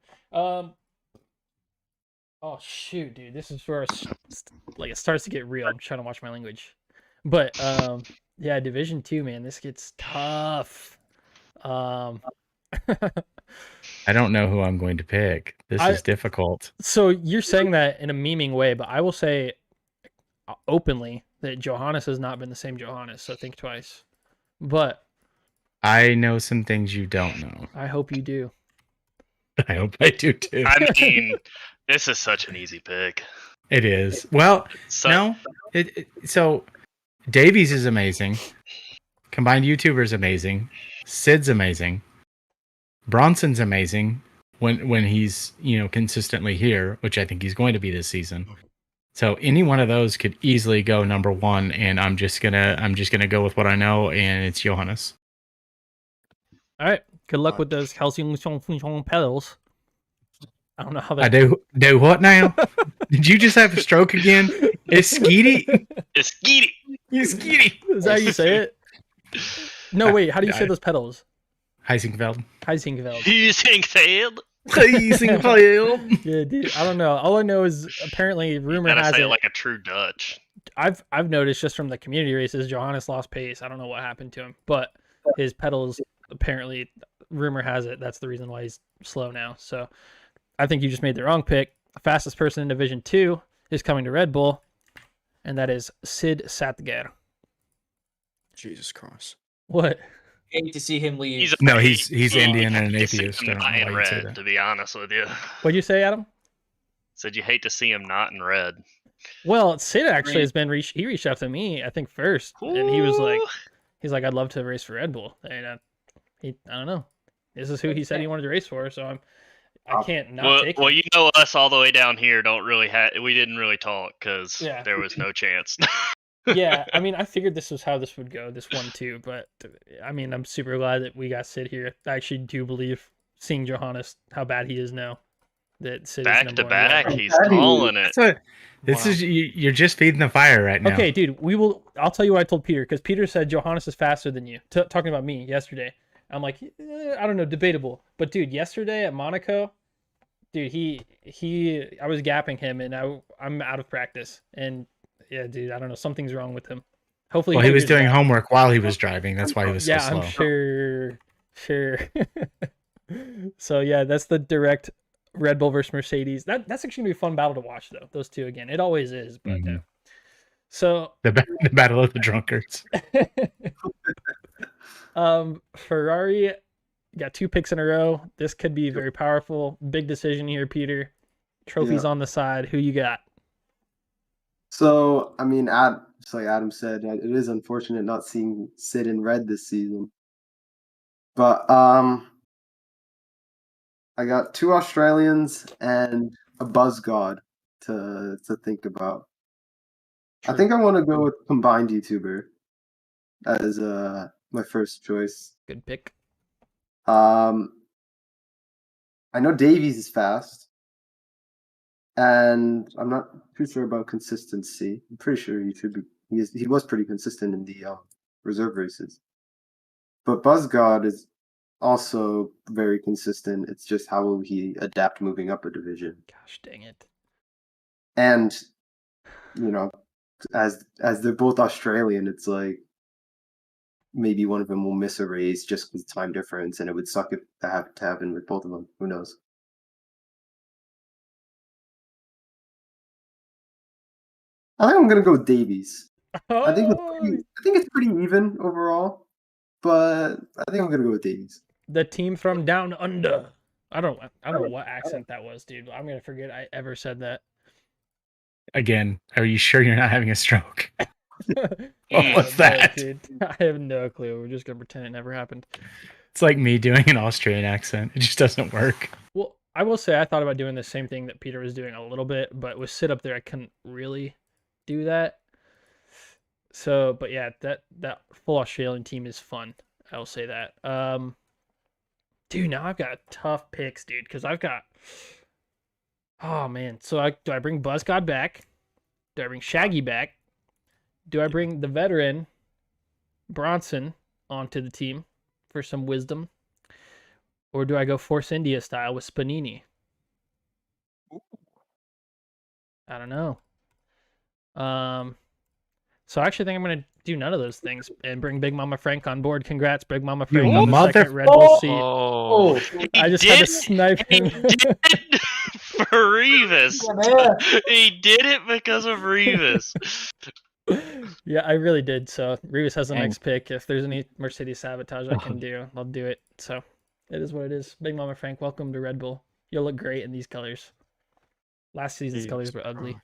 S2: Oh shoot, dude, this is where it starts to get real. I'm trying to watch my language, but yeah, Division 2, man, this gets tough.
S1: I don't know who I'm going to pick. This is difficult.
S2: So you're saying that in a memeing way, but I will say openly that Johannes has not been the same Johannes. So think twice. But
S1: I know some things you don't know.
S2: I hope you do.
S1: I hope I do too.
S3: I mean, this is such an easy pick.
S1: It is. Well, no. So Davies is amazing. Combined YouTuber is amazing. Sid's amazing. Bronson's amazing when he's consistently here, which I think he's going to be this season. So any one of those could easily go number one, and I'm just gonna go with what I know, and it's Johannes.
S2: All right. Good luck with those calcium pedals. I don't know how that.
S1: I do what now? Did you just have a stroke again? It's Skeety.
S3: It's Skeety.
S1: You Skeety.
S2: Is that how you say it? No, wait. How do you say those pedals?
S1: Heisenfeld.
S2: Heisenfeld.
S1: Heisenfeld.
S2: Yeah, dude. I don't know. All I know is apparently rumor
S3: Gotta
S2: has
S3: say
S2: it.
S3: it like a true Dutch.
S2: I've noticed just from the community races, Johannes lost pace. I don't know what happened to him, but his pedals apparently, rumor has it, that's the reason why he's slow now. So I think you just made the wrong pick. The fastest person in Division 2 is coming to Red Bull, and that is Sid Satger.
S6: Jesus Christ.
S2: What?
S9: Hate to see him leave.
S1: He's Indian and an atheist. I don't know
S3: Not
S1: why
S3: in
S1: you'd say
S3: red,
S1: that.
S3: to be honest with you.
S2: What'd you say, Adam?
S3: Said you hate to see him not in red.
S2: Well, Sid actually has been he reached out to me, I think, first, and he was like, I'd love to race for Red Bull, and I don't know, this is who he said he wanted to race for, so I can't not take him.
S3: Well, you know us all the way down here don't really we didn't really talk because there was no chance.
S2: Yeah, I mean, I figured this was how this would go, this 1-2, but I mean, I'm super glad that we got Sid here. I actually do believe, seeing Johannes, how bad he is now, that Sid is
S3: Back
S2: number
S3: to
S2: one.
S3: back, he's calling it.
S1: This is you're just feeding the fire right now.
S2: Okay, dude, I'll tell you what I told Peter, because Peter said Johannes is faster than you, talking about me yesterday. I'm like, I don't know, debatable. But dude, yesterday at Monaco, dude, I was gapping him, and I'm out of practice, and yeah, dude, I don't know, something's wrong with him. Hopefully,
S1: Well, he was doing homework while he was driving. That's why he was so slow.
S2: I'm sure. So yeah, that's the direct Red Bull versus Mercedes. That's actually gonna be a fun battle to watch, though. Those two again, it always is. But so
S1: the battle of the drunkards.
S2: Ferrari got 2 picks in a row. This could be very powerful. Big decision here, Peter. Trophies on the side. Who you got?
S5: So, I mean, just like Adam said, it is unfortunate not seeing Sid in red this season. But I got 2 Australians and a Buzz God to think about. I think I want to go with combined YouTuber as my first choice.
S2: Good pick.
S5: I know Davies is fast. And I'm not too sure about consistency. I'm pretty sure he should be. He was pretty consistent in the reserve races. but Buzzgod is also very consistent. It's just how will he adapt moving up a division?
S2: Gosh dang it.
S5: And as they're both Australian, it's like maybe one of them will miss a race just with time difference, and it would suck if that happened to happen with both of them. Who knows? I think I'm gonna go with Davies. I think it's pretty even overall, but I think I'm gonna go with Davies.
S2: The team from down under. I don't know what accent that was, dude. I'm gonna forget I ever said that.
S1: Again, are you sure you're not having a stroke?
S2: What
S1: was that?
S2: Dude, I have no clue. We're just gonna pretend it never happened.
S1: It's like me doing an Australian accent. It just doesn't work.
S2: Well, I will say I thought about doing the same thing that Peter was doing a little bit, but with sit up there, I couldn't really do that. So, but yeah, that full Australian team is fun. I will say that. Dude, now I've got tough picks, dude, because I've got. Oh man, so do I bring Buzzgod back? Do I bring Shaggy back? Do I bring the veteran Bronson onto the team for some wisdom? Or do I go Force India style with Spanini? I don't know. So I actually think I'm going to do none of those things and bring Big Mama Frank on board. Congrats, Big Mama Frank,
S1: You
S2: on the
S1: mother-
S2: second Red Bull seat.
S4: Oh,
S2: I just had to snipe him.
S3: For Revis. He did it because of Revis.
S2: Yeah, I really did. So Revis has the
S8: Dang.
S2: next pick. If there's any Mercedes sabotage I can do, I'll do it. So it is what it is. Big Mama Frank, welcome to Red Bull. You'll look great in these colors. Last season's colors were ugly.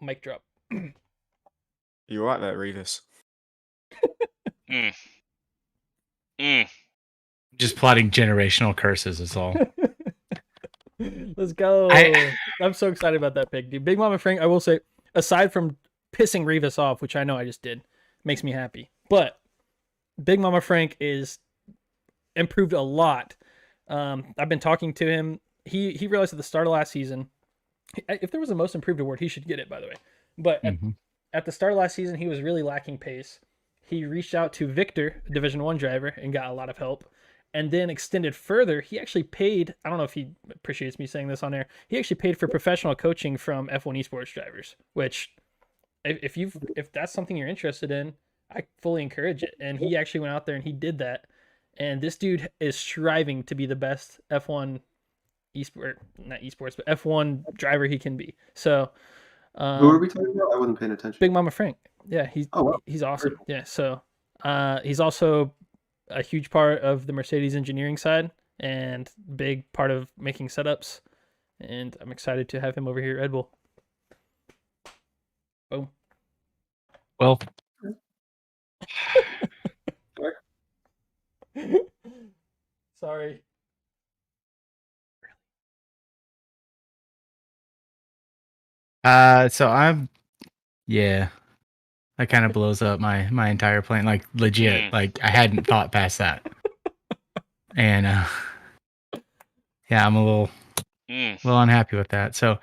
S2: Mic drop.
S6: You're right there, Revis.
S1: Just plotting generational curses is all.
S2: Let's go. I'm so excited about that pick, dude. Big Mama Frank, I will say, aside from pissing Revis off, which I know I just did, makes me happy. But Big Mama Frank is improved a lot. I've been talking to him. He realized at the start of last season, if there was a most improved award, he should get it, by the way. But at the start of last season, he was really lacking pace. He reached out to Victor, a Division 1 driver, and got a lot of help. And then extended further, he actually paid, I don't know if he appreciates me saying this on air, he actually paid for professional coaching from F1 esports drivers, which if that's something you're interested in, I fully encourage it. And he actually went out there and he did that. And this dude is striving to be the best F1 not esports, but F1 driver he can be. So
S5: Who are we talking about? I wasn't paying attention.
S2: Big Mama Frank. Yeah, he's awesome. Yeah, so he's also a huge part of the Mercedes engineering side and big part of making setups. And I'm excited to have him over here at Red Bull. Boom.
S1: Well,
S2: Sorry.
S1: so that kind of blows up my entire plan, like legit. Like I hadn't thought past that, and yeah, I'm a little unhappy with that. So,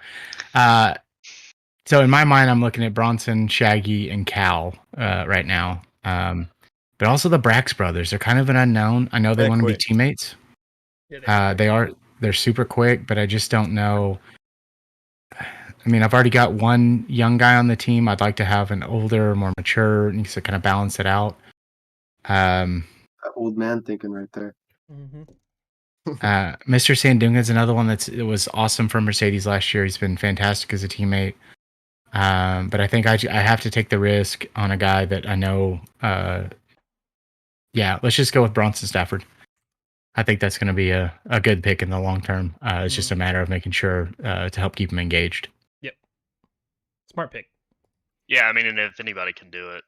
S1: so in my mind, I'm looking at Bronson, Shaggy, and Cal right now. But also the Brax brothers. They're kind of an unknown. I know they want to be teammates. Yeah, they're super quick, but I just don't know. I mean, I've already got one young guy on the team. I'd like to have an older, more mature, to kind of balance it out.
S5: That old man thinking right there.
S1: Mr. Sandunga is another one it was awesome for Mercedes last year. He's been fantastic as a teammate. But I think I have to take the risk on a guy that I know. Yeah, let's just go with Bronson Stafford. I think that's going to be a good pick in the long term. It's just a matter of making sure to help keep him engaged.
S2: Yep. Smart pick.
S3: Yeah, I mean, and if anybody can do it,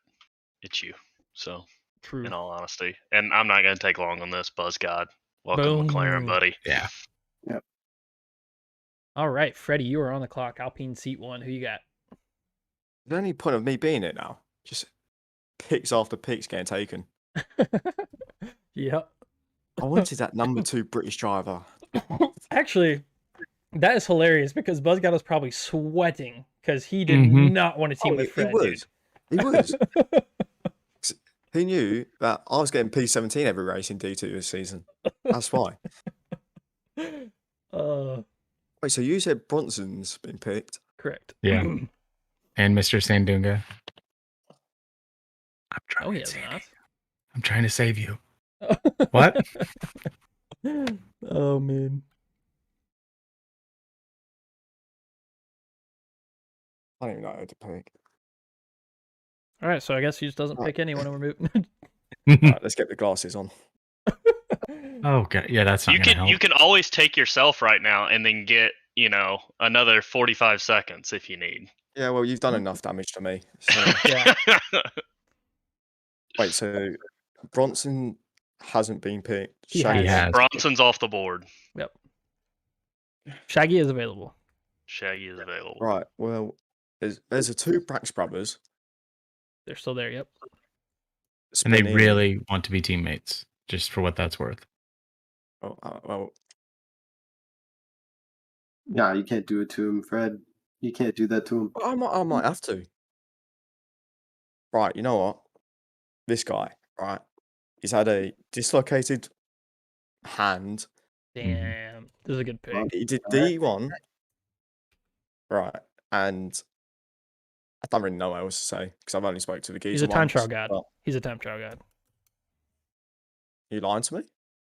S3: it's you. So,
S2: True.
S3: In all honesty. And I'm not going to take long on this, Buzzgod. Welcome, McLaren, buddy.
S1: Yeah.
S5: Yep.
S2: All right, Freddie, you are on the clock. Alpine seat 1. Who you got?
S6: The only point of me being it now, just picks after picks getting taken.
S2: Yep.
S6: I wanted that number 2 British driver.
S2: Actually, that is hilarious because Buzzgod was probably sweating because he did not want to team with Fred.
S6: He was. He was. He knew that I was getting P17 every race in D2 this season. That's why. Wait, so you said Bronson's been picked?
S2: Correct.
S1: Yeah. And Mr. Sandunga. I'm trying
S2: Oh, he
S1: to
S2: has
S1: save
S2: not.
S1: you. I'm trying to save you. What?
S2: Oh man.
S6: I don't even know who to pick.
S2: All right, so I guess he just doesn't pick anyone and we're moving.
S6: Right, let's get the glasses on.
S1: Oh god, yeah, that's not
S3: You
S1: gonna
S3: can
S1: help.
S3: you can always take yourself right now and then get another 45 seconds if you need.
S6: Yeah, well, you've done enough damage to me. So.
S2: Yeah.
S6: Wait, so Bronson hasn't been picked.
S2: He
S6: Shaggy
S2: has.
S3: Bronson's off the board.
S2: Yep. Shaggy is available.
S3: Shaggy is available.
S6: Right. Well, there's a two Brax brothers,
S2: They're still there. Yep.
S1: And they
S6: Spinini.
S1: really want to be teammates, just for what that's worth.
S6: Oh, well,
S5: Nah, you can't do it to him, Fred. You can't do that to him.
S6: I might have to. Right. You know what? This guy, right? He's had a dislocated hand.
S2: Damn. This is a good pick.
S6: He did D1. Right. And I don't really know what else to say because I've only spoke to the geezer
S2: He's a time
S6: once,
S2: trial god.
S6: but
S2: He's a time trial god.
S6: You lying to me?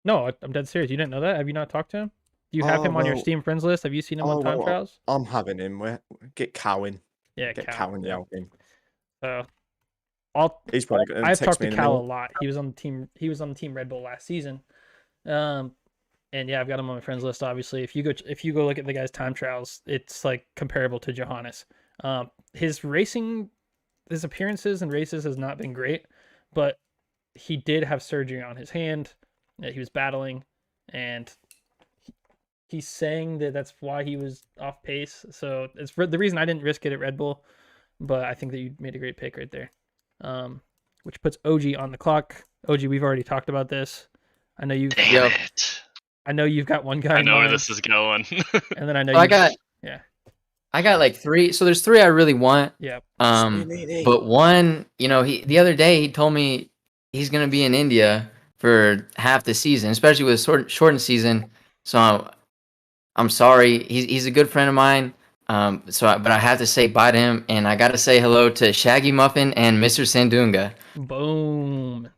S2: No, I'm dead serious. You didn't know that? Have you not talked to him? Do you have him on your
S6: well-
S2: Steam friends list? Have you seen him on time
S6: well,
S2: trials?
S6: I'm having him. Get Cowan.
S2: Yeah,
S6: Get
S2: Cal.
S6: Cowan yelping. He's probably going to
S2: I've
S6: text
S2: talked
S6: me
S2: to
S6: in a
S2: Cal a
S6: minute.
S2: lot. He was on the team. He was on the team Red Bull last season. And yeah, I've got him on my friends list. Obviously, if you go look at the guy's time trials, it's like comparable to Johannes. His appearances and races has not been great, but he did have surgery on his hand that he was battling, and he's saying that that's why he was off pace. So it's the reason I didn't risk it at Red Bull, but I think that you made a great pick right there. Which puts OG on the clock. OG, we've already talked about this. I know you've.
S3: Damn it.
S2: I know you've got one guy.
S3: I
S2: in
S3: know where
S2: mind,
S3: this is going.
S2: and then I know
S7: So I got like 3. So there's 3 I really want.
S2: Yeah.
S7: But one, the other day he told me he's gonna be in India for half the season, especially with a shortened season. So I'm sorry. He's a good friend of mine. But I have to say bye to him, and I gotta say hello to Shaggy Muffin and Mr. Sandunga.
S2: Boom.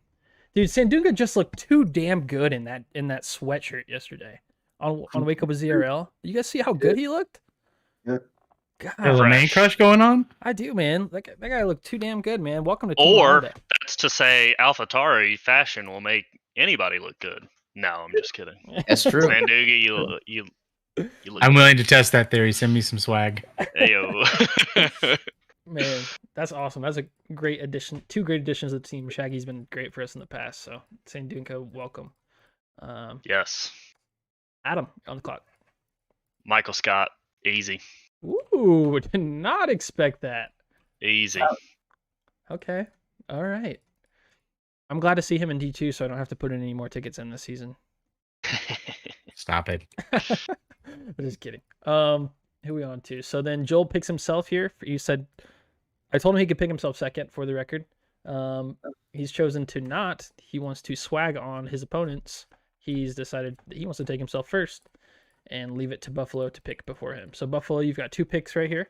S2: Dude, Sandunga just looked too damn good in that sweatshirt yesterday on Wake Up with ZRL. You guys see how good he looked?
S5: Yeah.
S1: There's a man crush going on?
S2: I do, man. That guy looked too damn good, man. Welcome to Team
S3: Or
S2: Honda.
S3: that's to say AlphaTauri fashion will make anybody look good. No, I'm just kidding.
S7: That's true.
S3: Sanduga, you look
S1: I'm willing to test that theory. Send me some swag.
S3: Ayo.
S2: Man, that's awesome. That's a great addition. 2 great additions to the team. Shaggy's been great for us in the past, so Sandunga, welcome.
S3: Yes.
S2: Adam, on the clock.
S3: Michael Scott, easy.
S2: Ooh, did not expect that.
S3: Easy.
S2: Okay. All right. I'm glad to see him in D2 so I don't have to put in any more tickets in this season.
S1: Stop it.
S2: I'm just kidding. Who we on to? So then Joel picks himself here. You said I told him he could pick himself second for the record. He's chosen to not. He wants to swag on his opponents. He's decided that he wants to take himself first and leave it to Buffalo to pick before him. So Buffalo, you've got 2 picks right here.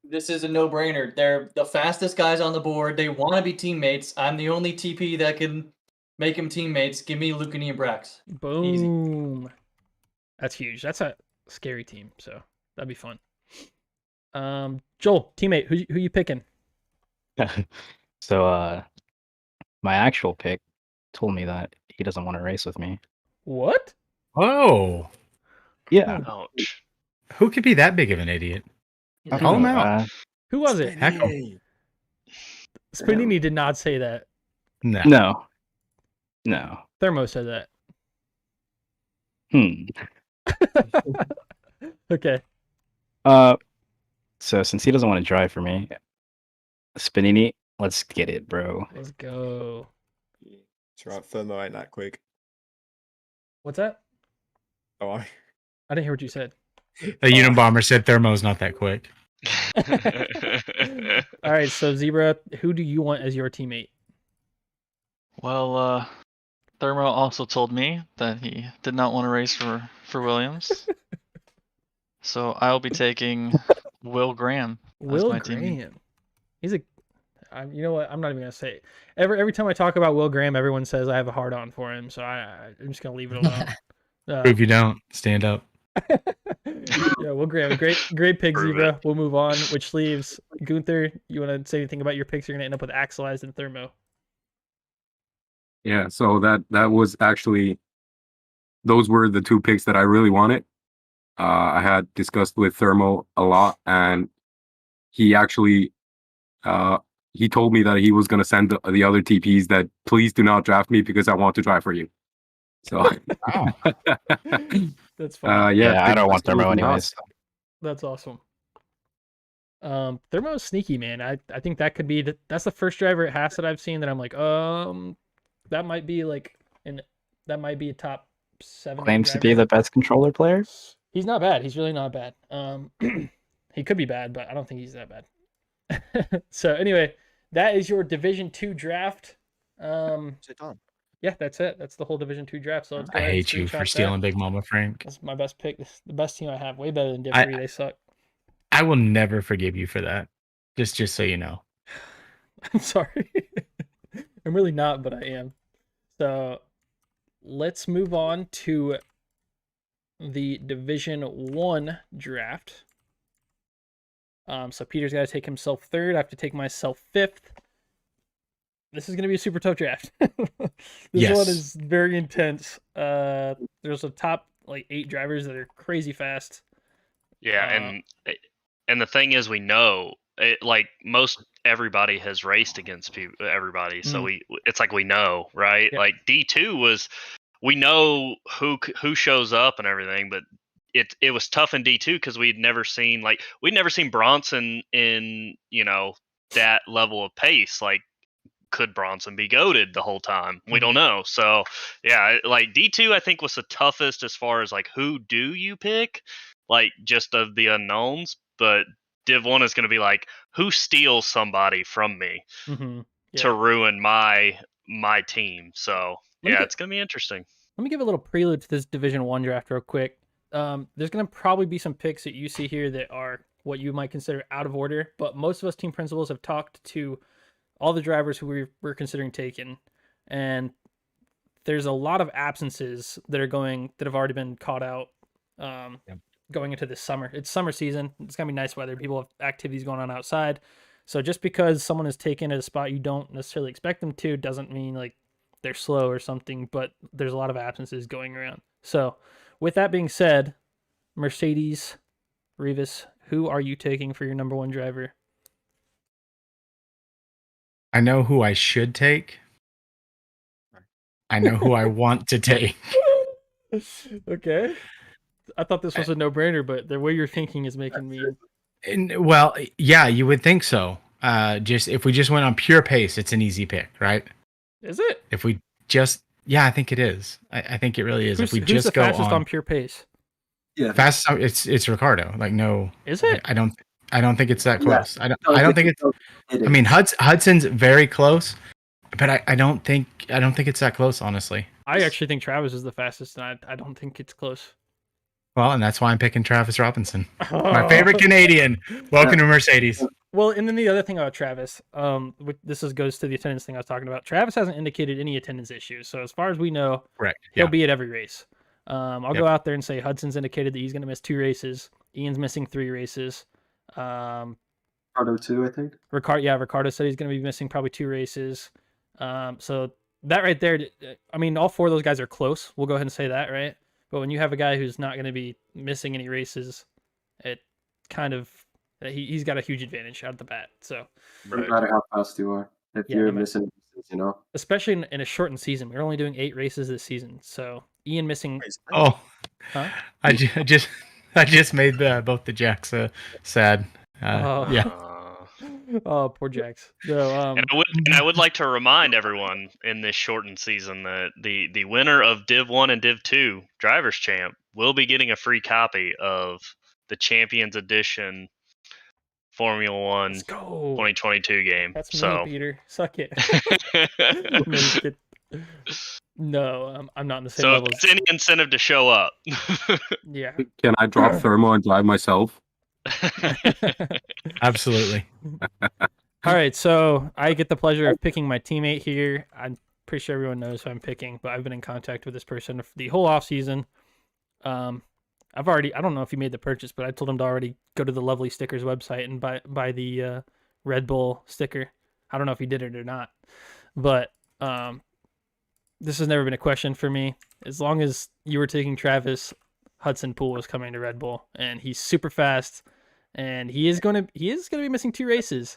S9: This is a no-brainer. They're the fastest guys on the board. They want to be teammates. I'm the only TP that can make them teammates. Give me Lucani and Brax.
S2: Boom. Easy. That's huge. That's a scary team, so that'd be fun. Joel, teammate, who you picking?
S8: So my actual pick told me that he doesn't want to race with me.
S2: What?
S1: Oh.
S8: Yeah.
S3: Ouch.
S1: Who could be that big of an idiot? Call him out.
S2: Who was it?
S1: Heckle.
S2: Spanini did not say that.
S8: No. No.
S2: Thermo said that. Okay.
S8: So since he doesn't want to drive for me, Spanini, let's get it, bro.
S2: Let's go.
S6: It's right. Thermo ain't that quick.
S2: What's that?
S6: Oh,
S2: I didn't hear what you said.
S1: The Unabomber said Thermo's not that quick.
S2: All right, so Zebra, who do you want as your teammate?
S4: Well, Thermo also told me that he did not want to race for Williams. So I'll be taking Will Graham as
S2: Will
S4: my teammate.
S2: Graham. He's a. You know what? I'm not even gonna say it. Every time I talk about Will Graham, everyone says I have a hard on for him. So I'm just gonna leave it alone.
S1: Prove you don't. Stand up.
S2: Yeah, Will Graham, great pick,
S3: Prove
S2: Zebra. We'll move on. Which leaves Gunther. You want to say anything about your picks? You're gonna end up with Axelized and Thermo.
S10: Yeah, so that was actually, those were the two picks that I really wanted. I had discussed with Thermo a lot, and he actually he told me that he was going to send the other TPs that please do not draft me because I want to drive for you. So
S1: Oh.
S2: That's fine.
S8: Yeah, I
S10: pick
S8: don't want
S10: Thermo
S8: Thermo
S10: and Haas.
S8: anyways.
S2: That's awesome. Thermo's sneaky, man. I think that could be that's the first driver at Haas that I've seen that I'm like, that might be a top 7.
S8: Claims to be the best controller player.
S2: He's not bad. He's really not bad. He could be bad, but I don't think he's that bad. So anyway, that is your Division 2 draft.
S6: Is it done?
S2: Yeah, that's it. That's the whole Division 2 draft. So let's go
S1: I
S2: ahead and
S1: hate you
S2: screenshot
S1: for
S2: that.
S1: stealing Big Mama Frank.
S2: That's my best pick. This is the best team I have. Way better than Div 3. They suck.
S1: I will never forgive you for that. Just so you know.
S2: I'm sorry. I'm really not, but I am. So let's move on to the Division 1 draft. So Peter's got to take himself 3rd. I have to take myself 5th. This is going to be a super tough draft. This one is very intense. There's a top 8 drivers that are crazy fast.
S3: Yeah, and the thing is, we know most everybody has raced against everybody, so it's like we know, right?
S2: Yeah.
S3: Like D2 was, we know who shows up and everything, but it was tough in D2 because we'd never seen Bronson in that level of pace. Like, could Bronson be goated the whole time? We don't know. So yeah, like D2 I think was the toughest as far as like who do you pick, like just of the unknowns. But Div 1 is going to be like who steals somebody from me to ruin my team. So yeah, it's going to be interesting.
S2: Let me give a little prelude to this Division 1 draft real quick. There's going to probably be some picks that you see here that are what you might consider out of order, but most of us team principals have talked to all the drivers who we're considering taking, and there's a lot of absences that have already been caught out going into this summer. It's summer season. It's gonna be nice weather. People have activities going on outside. So just because someone is taken at a spot you don't necessarily expect them to doesn't mean like they're slow or something, but there's a lot of absences going around. So with that being said, Mercedes, Rivas, who are you taking for your number 1 driver?
S1: I know who I should take. I know who I want to take.
S2: Okay. I thought this was a no-brainer, but the way you're thinking is making me...
S1: Well, yeah, you would think so. If we just went on pure pace, it's an easy pick, right?
S2: Is it?
S1: If we just... Yeah, I think it is. I think it really is. If we
S2: who's
S1: just
S2: the
S1: go
S2: fastest on pure pace?
S5: Yeah.
S1: Fastest, it's Ricardo. Like, no...
S2: Is it?
S1: I don't think it's that close.
S5: Yeah.
S1: I don't think it's... I mean, Hudson's very close, but I don't think it's that close, honestly.
S2: I actually think Travis is the fastest, and I don't think it's close.
S1: Well, and that's why I'm picking Travis Robinson, my favorite Canadian. Welcome to Mercedes.
S2: Well, and then the other thing about Travis, goes to the attendance thing I was talking about. Travis hasn't indicated any attendance issues, so as far as we know,
S1: correct,
S2: he'll be at every race. I'll go out there and say Hudson's indicated that he's going to miss 2 races. Ian's missing 3 races.
S5: Ricardo 2, I think.
S2: Ricardo said he's going to be missing probably 2 races. So that right there, I mean, all 4 of those guys are close. We'll go ahead and say that, right? But when you have a guy who's not going to be missing any races, it kind of he's got a huge advantage out of the bat. So
S5: no matter how fast you are, if you're missing races,
S2: especially in a shortened season, we're only doing 8 races this season. So Ian missing.
S1: Oh,
S2: huh?
S1: I just made both the Jacks sad. Yeah.
S2: Oh, poor Jax. So,
S3: and I would like to remind everyone in this shortened season that the winner of Div 1 and Div 2 Drivers Champ will be getting a free copy of the Champions Edition Formula One
S2: Let's go.
S3: 2022 game.
S2: That's me,
S3: So
S2: Peter. Suck it. No, just kidding. No, I'm not in the same
S3: so if
S2: level.
S3: there's any incentive to show up.
S2: Yeah.
S10: Can I drop thermo and drive myself?
S1: Absolutely.
S2: All right, so I get the pleasure of picking my teammate here. I'm pretty sure everyone knows who I'm picking, but I've been in contact with this person for the whole off season. I don't know if he made the purchase, but I told him to already go to the Lovely Stickers website and buy the Red Bull sticker. I don't know if he did it or not, but this has never been a question for me. As long as you were taking Travis, Hudson Poole was coming to Red Bull, and he's super fast, and he is gonna be missing 2 races.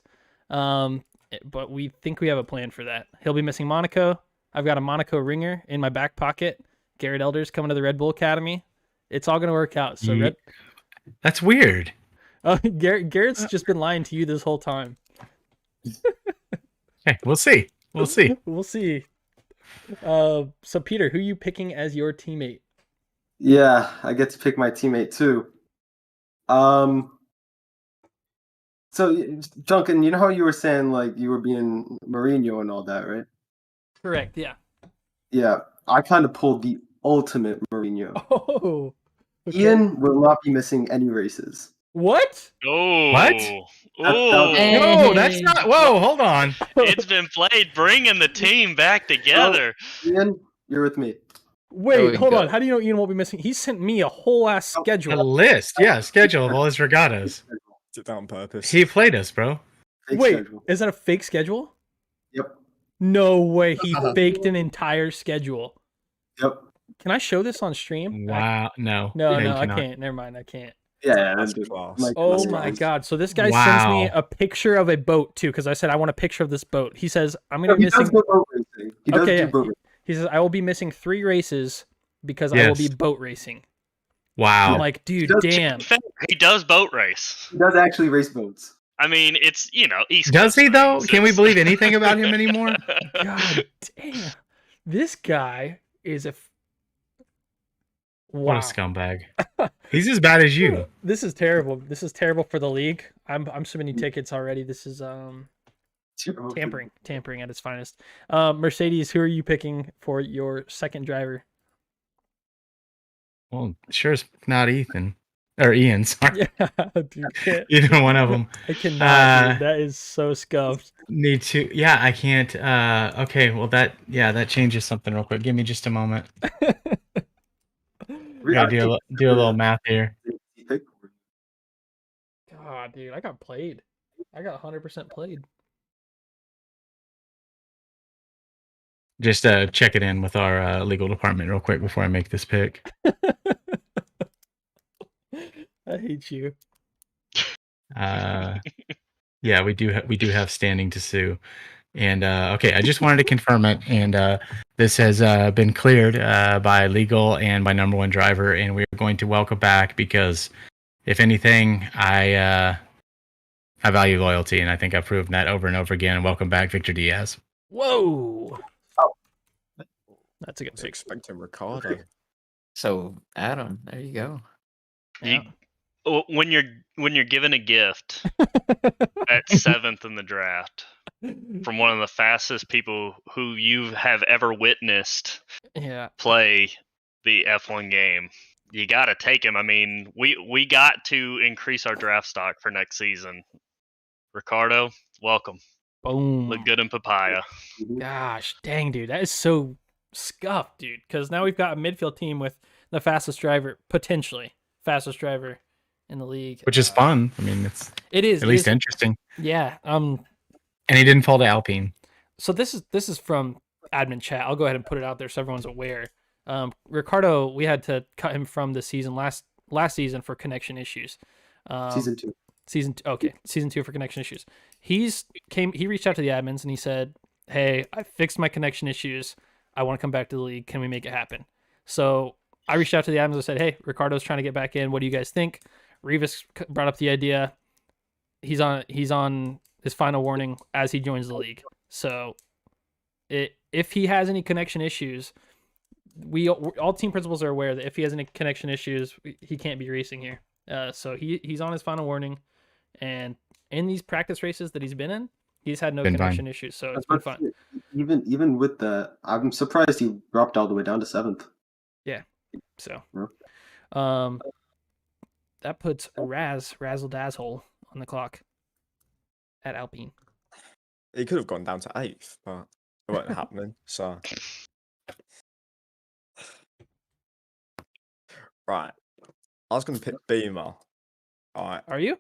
S2: But we think we have a plan for that. He'll be missing Monaco. I've got a Monaco ringer in my back pocket. Garrett Elder's coming to the Red Bull Academy. It's all gonna work out. So
S1: That's weird.
S2: Garrett's just been lying to you this whole time.
S1: Hey, we'll see. We'll see.
S2: We'll see. So Peter, who are you picking as your teammate?
S5: Yeah, I get to pick my teammate too. So Duncan, you know how you were saying like you were being Mourinho and all that, right?
S2: Correct. Yeah.
S5: Yeah, I kind of pulled the ultimate Mourinho.
S2: Oh. Okay.
S5: Ian will not be missing any races.
S2: What?
S3: Oh.
S1: What?
S3: Oh.
S1: No, that's not. Whoa, hold on.
S3: It's been played, bringing the team back together.
S5: Ian, you're with me.
S2: Wait, hold on. How do you know Ian won't be missing? He sent me a whole ass
S1: A
S2: schedule.
S1: list. Yeah, schedule of all his regattas.
S6: Did that on purpose.
S1: He played us, bro.
S5: Fake
S2: Wait,
S5: schedule.
S2: is that a fake schedule?
S5: Yep.
S2: No way. He faked an entire schedule.
S5: Yep.
S2: Can I show this on stream?
S1: Wow. No.
S2: No,
S1: you
S2: I
S1: cannot.
S2: can't. Never mind. I can't.
S5: Yeah,
S6: That's
S5: that's
S6: class.
S5: like,
S2: Oh
S5: that's
S2: my
S5: class.
S2: God. So this guy sends me
S1: Wow.
S2: a picture of a boat too, because I said I want a picture of this boat. He says I'm
S5: No,
S2: gonna be
S5: he does
S2: missing.
S5: go boat racing. He does
S2: Okay,
S5: do
S2: yeah.
S5: boat racing.
S2: He says I will be missing 3 races because I will be
S1: Yes.
S2: boat racing.
S1: Wow.
S2: I'm like, dude,
S5: does-
S2: damn.
S3: He does boat race.
S5: He does actually race boats.
S3: I mean, it's, East
S1: Does
S3: Coast
S1: he though?
S3: things.
S1: Can we
S3: It's-
S1: believe anything about him anymore?
S2: God damn. This guy is a
S1: What
S2: wow.
S1: a scumbag. He's as bad as you.
S2: This is terrible. This is terrible for the league. I'm submitting tickets already. This is tampering at its finest. Mercedes, who are you picking for your second driver?
S1: Well, sure as not Ethan. Or Ian, sorry.
S2: Yeah, dude.
S1: Either one of them.
S2: I cannot. Dude.
S1: Uh,
S2: That is so scuffed.
S1: Need to. Yeah, I can't. Okay, well that changes something real quick. Give me just a moment. Gotta do a little math here.
S2: God, dude, I got played. I got 100% played.
S1: Just check it in with our legal department real quick before I make this pick.
S2: I hate you.
S1: Yeah, we do have standing to sue. And okay, I just wanted to confirm it. And this has been cleared by legal and by number one driver, and we're going to welcome back because, if anything, I value loyalty, and I think I've proven that over and over again. And welcome back, Victor Diaz.
S2: Whoa. That's a good pick.
S6: Expecting Ricardo.
S7: So Adam, there you go.
S2: Yeah.
S3: When you're given a gift at 7th in the draft from one of the fastest people who you have ever witnessed
S2: Yeah.
S3: play the F1 game, you got to take him. I mean, we got to increase our draft stock for next season. Ricardo, welcome.
S2: Boom.
S3: Look good in papaya.
S2: Gosh, dang, dude, that is so scuffed, dude. Because now we've got a midfield team with the fastest driver, potentially fastest driver in the league,
S1: Which is fun. I mean, it's
S2: It is
S1: at least
S2: is-
S1: interesting.
S2: Yeah.
S1: And he didn't fall to Alpine.
S2: So this is from admin chat. I'll go ahead and put it out there so everyone's aware. Ricardo, we had to cut him from the season last season for connection issues.
S5: Season 2.
S2: Season 2 for connection issues. He reached out to the admins and he said, "Hey, I fixed my connection issues. I want to come back to the league. Can we make it happen?" So I reached out to the admins and said, "Hey, Ricardo's trying to get back in. What do you guys think?" Revis brought up the idea. He's on his final warning as he joins the league. So if he has any connection issues, all team principals are aware that if he has any connection issues, he can't be racing here. So he's on his final warning. and in these practice races that he's been in, he's had no
S1: Been fine.
S2: connection issues, so it's
S5: I
S2: been
S5: was about
S2: fun.
S5: to say, even with that, I'm surprised he dropped all the way down to 7th.
S2: So,
S5: Yeah.
S2: that puts Razzle Dazzle on the clock at Alpine.
S6: He could have gone down to 8th, but it wasn't happening. So, right, I was going to pick Beamer. All right,
S2: Are you?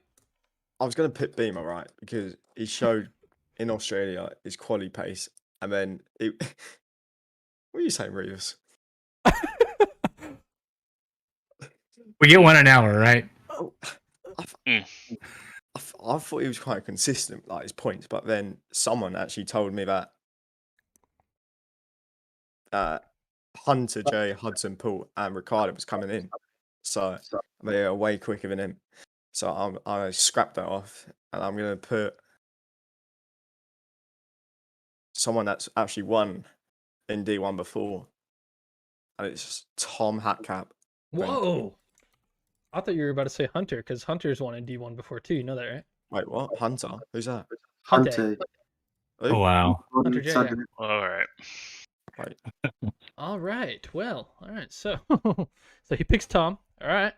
S6: I was going to pick Beamer, right, because he showed in Australia his quali pace, and then he. What are you saying, Reeves?
S1: We get 1 an hour, right?
S6: Oh, I thought he was quite consistent, like his points, but then someone actually told me that Hunter, J, Hudson, Paul, and Ricardo was coming in, so they are way quicker than him. So I scrapped that off, and I'm gonna put someone that's actually won in D1 before, and it's Tom Hatcap.
S2: Whoa! I thought you were about to say Hunter, because Hunter's won in D1 before too. You know that, right?
S6: Wait, what? Hunter? Who's that?
S2: Hunter.
S5: Hunter.
S1: Oh wow.
S2: Hunter J.
S5: Sunday.
S3: All right.
S6: Right.
S2: All right. Well, all right. So, so he picks Tom. All right.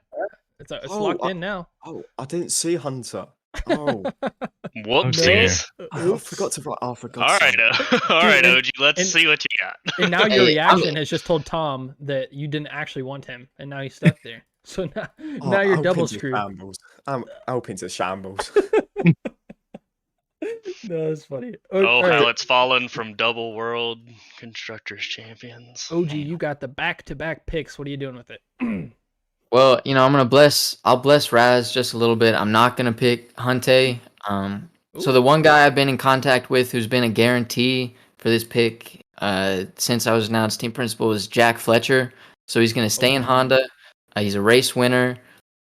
S2: It's locked in now.
S6: Oh, I didn't see Hunter. Oh,
S3: Whoopsies.
S6: I forgot to write. I forgot.
S3: All right, all right,
S2: and-
S3: OG. Let's
S2: and-
S3: see what you got.
S2: And now your
S7: Hey,
S2: reaction has just told Tom that you didn't actually want him, and now he's stuck there. So now you're double screwed.
S6: Shambles. Alpine's a shambles.
S2: No, that's funny.
S3: Oh,
S2: all
S3: how
S2: right.
S3: it's fallen from double world constructors champions.
S2: OG, you got the back-to-back picks. What are you doing with it?
S7: Well, I'll bless Raz just a little bit. I'm not gonna pick Hunte. So the one guy I've been in contact with who's been a guarantee for this pick since I was announced team principal is Jack Fletcher. So he's gonna stay in Honda. He's a race winner.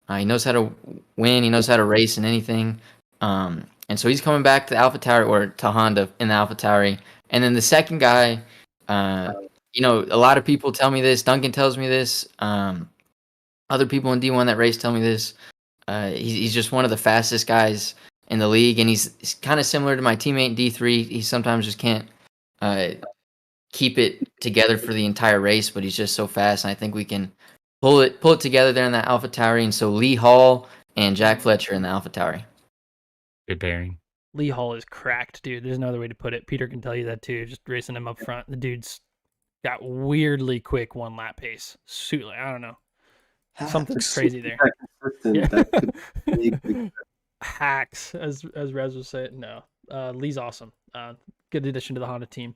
S7: He knows how to win. He knows how to race in anything. And so he's coming back to AlphaTauri or to Honda in the AlphaTauri. And then the second guy, a lot of people tell me this. Duncan tells me this. Other people in D1 that race tell me this. He's just one of the fastest guys in the league, and he's kind of similar to my teammate in D3. He sometimes just can't keep it together for the entire race, but he's just so fast, and I think we can pull it together there in that AlphaTauri. And so Lee Hall and Jack Fletcher in the AlphaTauri.
S1: Good pairing.
S2: Lee Hall is cracked, dude. There's no other way to put it. Peter can tell you that too. Just racing him up front, the dude's got weirdly quick 1-lap pace. I don't know. Something's crazy there. Yeah.
S5: That could be
S2: Hacks, as Raz would say. No, Lee's awesome. Good addition to the Honda team.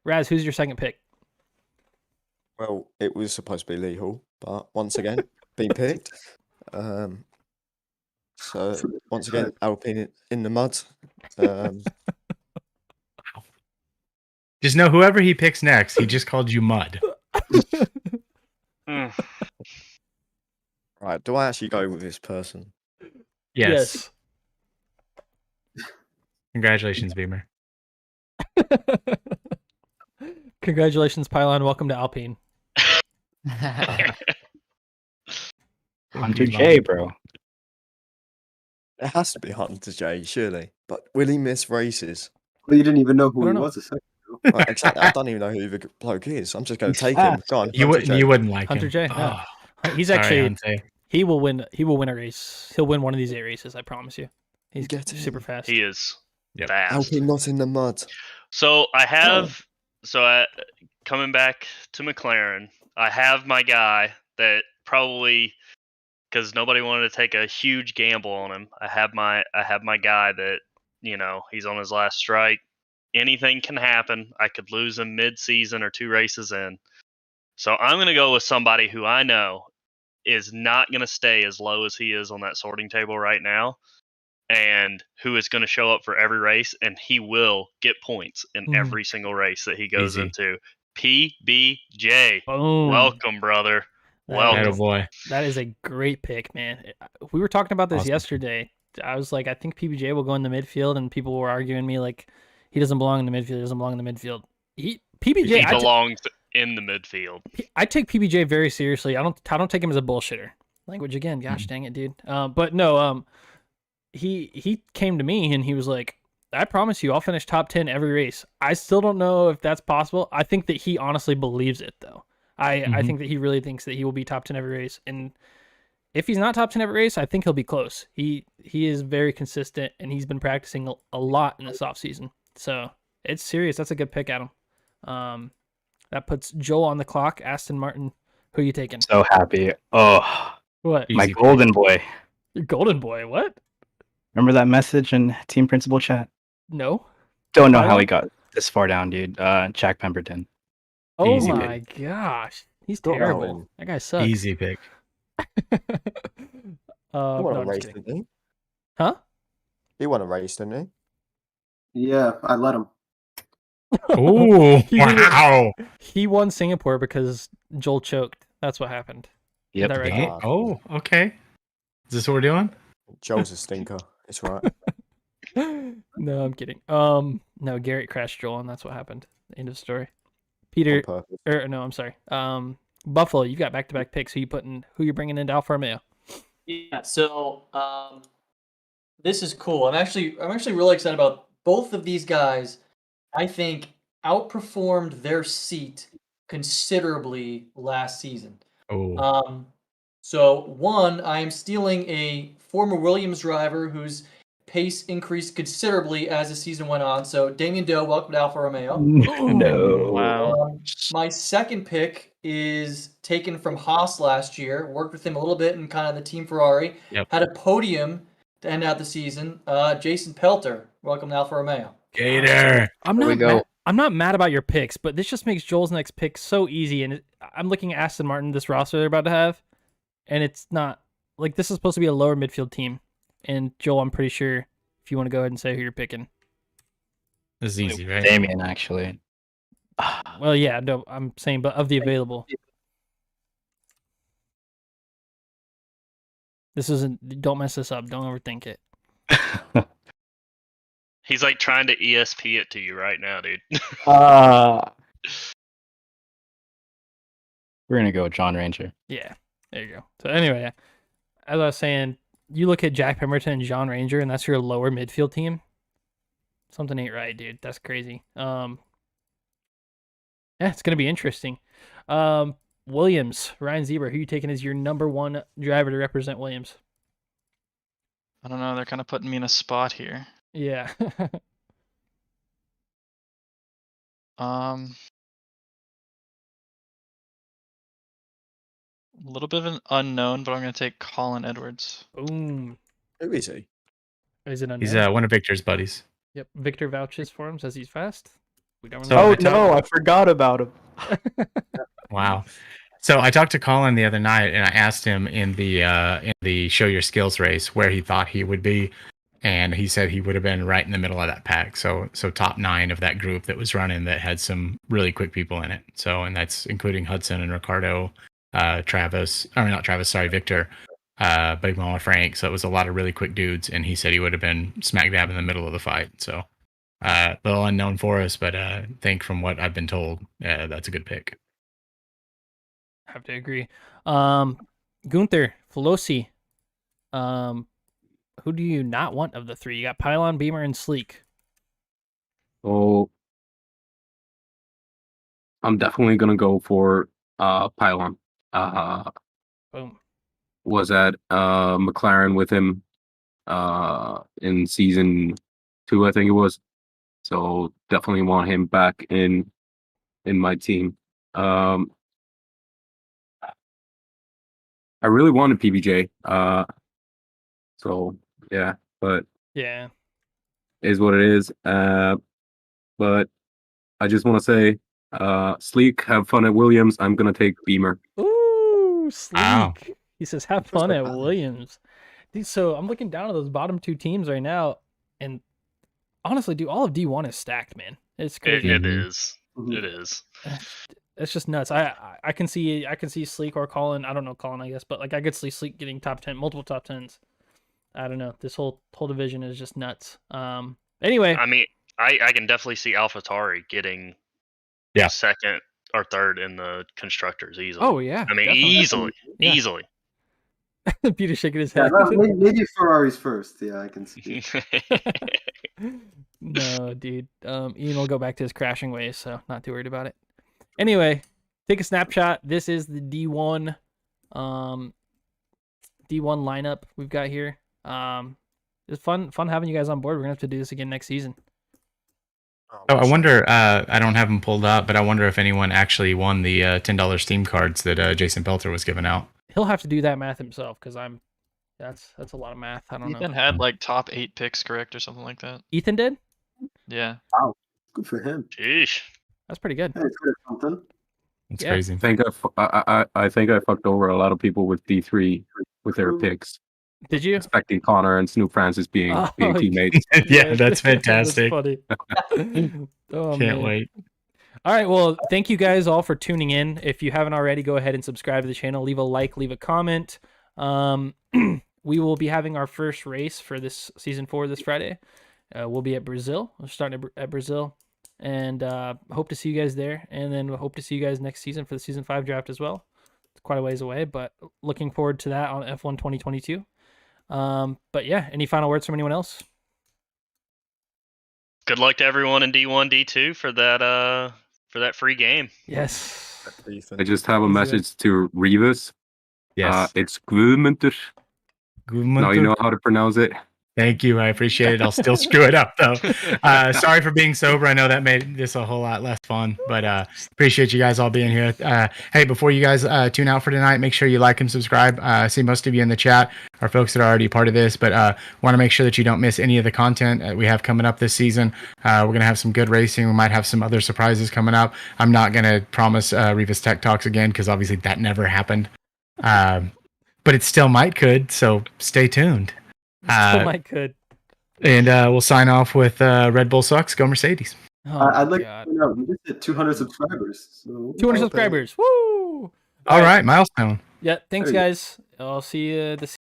S2: Raz, who's your second pick?
S6: Well, it was supposed to be Lee Hall, but once again, been picked. So once again, Alpine in the mud.
S1: Just know whoever he picks next, he just called you mud.
S6: Right, do I actually go with this person?
S1: Yes. Congratulations, Beamer.
S2: Congratulations, Pylon. Welcome to Alpine.
S8: Hunter J, bro.
S6: It has to be Hunter J, surely. But will he miss races?
S5: Well, you didn't even know who
S2: I
S5: he
S2: don't know.
S5: was a second ago.
S6: Right, exactly. I don't even know who the bloke is. I'm just going to take him. Go on,
S1: You
S6: Hunter J.
S1: wouldn't like
S2: Hunter
S1: him.
S2: J. Yeah.
S1: Oh,
S2: He's
S1: sorry,
S2: actually
S1: Hunter.
S2: he will win a race. He'll win one of these 8 races. I promise you. He's
S6: Get
S2: super
S6: him.
S2: fast.
S3: He is
S1: Yep.
S3: fast.
S6: Alpine not in the mud.
S3: So I have, coming back to McLaren, I have my guy that probably, because nobody wanted to take a huge gamble on him. I have my guy that, he's on his last strike. Anything can happen. I could lose him mid-season or 2 races in. So I'm going to go with somebody who I know is not going to stay as low as he is on that sorting table right now, and who is going to show up for every race, and he will get points in every single race that he goes
S1: Easy.
S3: into. PBJ.
S2: Boom.
S3: Welcome, brother. Welcome.
S1: Atta boy.
S2: That is a great pick, man. We were talking about this
S1: Awesome.
S2: yesterday. I was like, I think PBJ will go in the midfield, and people were arguing me like, he doesn't belong in the midfield. He doesn't belong in the midfield. PBJ,
S3: He belongs in the midfield.
S2: I take PBJ very seriously. I don't take him as a bullshitter. Language again. Gosh dang it, dude. But no. he came to me and he was like, I promise you I'll finish top 10 every race. I still don't know if that's possible. I think that he honestly believes it though. I think that he really thinks that he will be top 10 every race. And if he's not top 10 every race, I think he'll be close. He is very consistent and he's been practicing a lot in this offseason. So it's serious. That's a good pick, Adam. That puts Joel on the clock. Aston Martin, who are you taking?
S8: So happy. Oh,
S2: What?
S8: my
S1: Easy
S8: golden boy.
S2: Your golden boy. What?
S8: Remember that message in Team Principal chat?
S2: No.
S8: Don't know how
S2: Tyler?
S8: he got this far down, dude. Jack Pemberton.
S2: Oh
S1: Easy
S2: my gosh. He's
S6: Don't know
S2: terrible.
S6: him.
S2: That guy sucks.
S1: Easy pick.
S6: He won
S2: no,
S6: a
S2: I'm just
S6: race,
S2: kidding.
S6: didn't he?
S2: Huh?
S6: He won a race, didn't he?
S5: Yeah, I let him.
S1: Ooh,
S2: He did it.
S1: wow.
S2: He won Singapore because Joel choked. That's what happened. Is
S8: Yep.
S2: that right?
S1: Dang it. Oh, okay. Is this what we're doing?
S6: Joel's a stinker. It's right.
S2: No, I'm kidding. No, Garrett crashed Joel, and that's what happened. End of story. Peter,
S6: On purpose.
S2: or no, I'm sorry. Buffalo, you got back-to-back picks. Who you bringing into Alfa Romeo?
S9: Yeah, so this is cool. I'm actually really excited about both of these guys. I think outperformed their seat considerably last season.
S1: Oh,
S9: So one, I am stealing a former Williams driver whose pace increased considerably as the season went on. So Damien Doe, welcome to Alfa Romeo.
S8: No.
S4: Wow.
S9: My second pick is taken from Haas last year. Worked with him a little bit in kind of the Team Ferrari.
S1: Yep.
S9: Had a podium to end out the season. Jason Pelter, welcome to Alfa Romeo.
S1: Gator.
S2: I'm
S7: There we
S2: not.
S7: go.
S2: I'm not mad about your picks, but this just makes Joel's next pick so easy. And I'm looking at Aston Martin, this roster they're about to have, and it's not like this is supposed to be a lower midfield team. And Joel, I'm pretty sure if you want to go ahead and say who you're picking.
S1: This is easy, right?
S8: Damien, actually.
S2: Well, yeah, no, I'm saying, but of the available, this isn't. Don't mess this up. Don't overthink it.
S3: He's like trying to ESP it to you right now, dude.
S8: We're gonna go with John Ranger.
S2: Yeah, there you go. So anyway, as I was saying, you look at Jack Pemberton and John Ranger, and that's your lower midfield team. Something ain't right, dude. That's crazy. Yeah, it's gonna be interesting. Williams, Ryan Zebra, who you taking as your number one driver to represent Williams?
S4: I don't know. They're kind of putting me in a spot here.
S2: Yeah.
S4: A little bit of an unknown, but I'm gonna take Colin Edwards.
S2: Boom.
S6: Who is he?
S2: Is it unknown?
S1: He's one of Victor's buddies.
S2: Yep. Victor vouches for him, says he's fast. We don't
S1: So-
S2: really
S8: Oh no, I forgot about him.
S1: Wow. So I talked to Colin the other night, and I asked him in the show your skills race where he thought he would be, and he said he would have been right in the middle of that pack. So top 9 of that group that was running that had some really quick people in it. So, and that's including Hudson and Ricardo, Travis. I mean, not Travis. Sorry, Victor, Big Mama Frank. So it was a lot of really quick dudes, and he said he would have been smack dab in the middle of the fight. So a little unknown for us, but I think from what I've been told, that's a good pick.
S2: have to agree. Gunther, Pelosi. Who do you not want of the three? You got Pylon, Beamer, and Sleek.
S10: So I'm definitely gonna go for Pylon.
S2: Boom.
S10: Was at McLaren with him in season 2, I think it was. So definitely want him back in my team. I really wanted PBJ. So yeah, but
S2: Yeah.
S10: is what it is. But I just want to say, Sleek, have fun at Williams. I'm gonna take Beamer.
S2: Ooh, Sleek.
S1: Wow.
S2: He says, have fun at Williams. Dude, so I'm looking down at those bottom 2 teams right now, and honestly, dude, all of D1 is stacked, man. It's crazy.
S3: It is.
S5: Mhm.
S3: It is.
S2: It's just nuts. I can see Sleek or Colin. I don't know Colin, I guess, but like I could see Sleek getting top 10, multiple top 10s. I don't know. This whole division is just nuts. Anyway,
S3: I mean, I can definitely see AlphaTauri getting second, or third in the constructors easily.
S2: Oh yeah.
S3: I mean,
S2: definitely.
S3: easily,
S2: Yeah.
S3: easily.
S2: Peter shaking his
S5: Yeah,
S2: head.
S5: maybe Ferrari's first. Yeah, I can see.
S2: No, dude. Ian will go back to his crashing ways, so not too worried about it. Anyway, take a snapshot. This is the D1 lineup we've got here. It's fun having you guys on board. We're gonna have to do this again next season.
S1: Oh, I wonder. I don't have them pulled up, but I wonder if anyone actually won the $10 Steam cards that Jason Pelter was giving out.
S2: He'll have to do that math himself because that's a lot of math. I don't
S4: Ethan
S2: know.
S4: had like top 8 picks correct or something like that.
S2: Ethan did?
S4: Yeah.
S5: Wow, good for him.
S3: Sheesh.
S2: That's pretty good.
S5: Hey, it's good at something.
S1: It's
S2: Yeah.
S1: crazy.
S10: I think I fucked over a lot of people with D3 with their picks,
S2: Did you?
S10: expecting Connor and Snoop Francis being
S2: Oh,
S10: teammates.
S1: Yeah, that's fantastic.
S2: That's funny. Oh,
S1: Can't
S2: man.
S1: wait.
S2: All right, well, thank you guys all for tuning in. If you haven't already, go ahead and subscribe to the channel. Leave a like, leave a comment. We will be having our first race for this season 4 this Friday. We'll be at Brazil. We're starting at Brazil, and hope to see you guys there. And then we'll hope to see you guys next season for the season 5 draft as well. It's quite a ways away, but looking forward to that on F1 2022. But yeah, any final words from anyone else?
S3: Good luck to everyone in D1, D2 for that free game.
S2: Yes.
S10: I just have a message to Revis.
S1: Yes.
S10: It's Guðmundur. Now you know how to pronounce it.
S1: Thank you. I appreciate it. I'll still screw it up though. Sorry for being sober. I know that made this a whole lot less fun, but appreciate you guys all being here. Hey, before you guys tune out for tonight, make sure you like and subscribe. I see most of you in the chat are folks that are already part of this, but want to make sure that you don't miss any of the content we have coming up this season. We're going to have some good racing. We might have some other surprises coming up. I'm not going to promise Revis Tech Talks again because obviously that never happened. But it still could, so stay tuned.
S2: Still might could.
S1: And we'll sign off with Red Bull sucks. Go Mercedes.
S2: Oh,
S5: I'd like
S2: God.
S5: to know, we just hit 200 subscribers. So
S2: 200 subscribers. Woo!
S1: All right, milestone.
S2: Yeah, thanks,
S5: There you go.
S2: guys. I'll see you this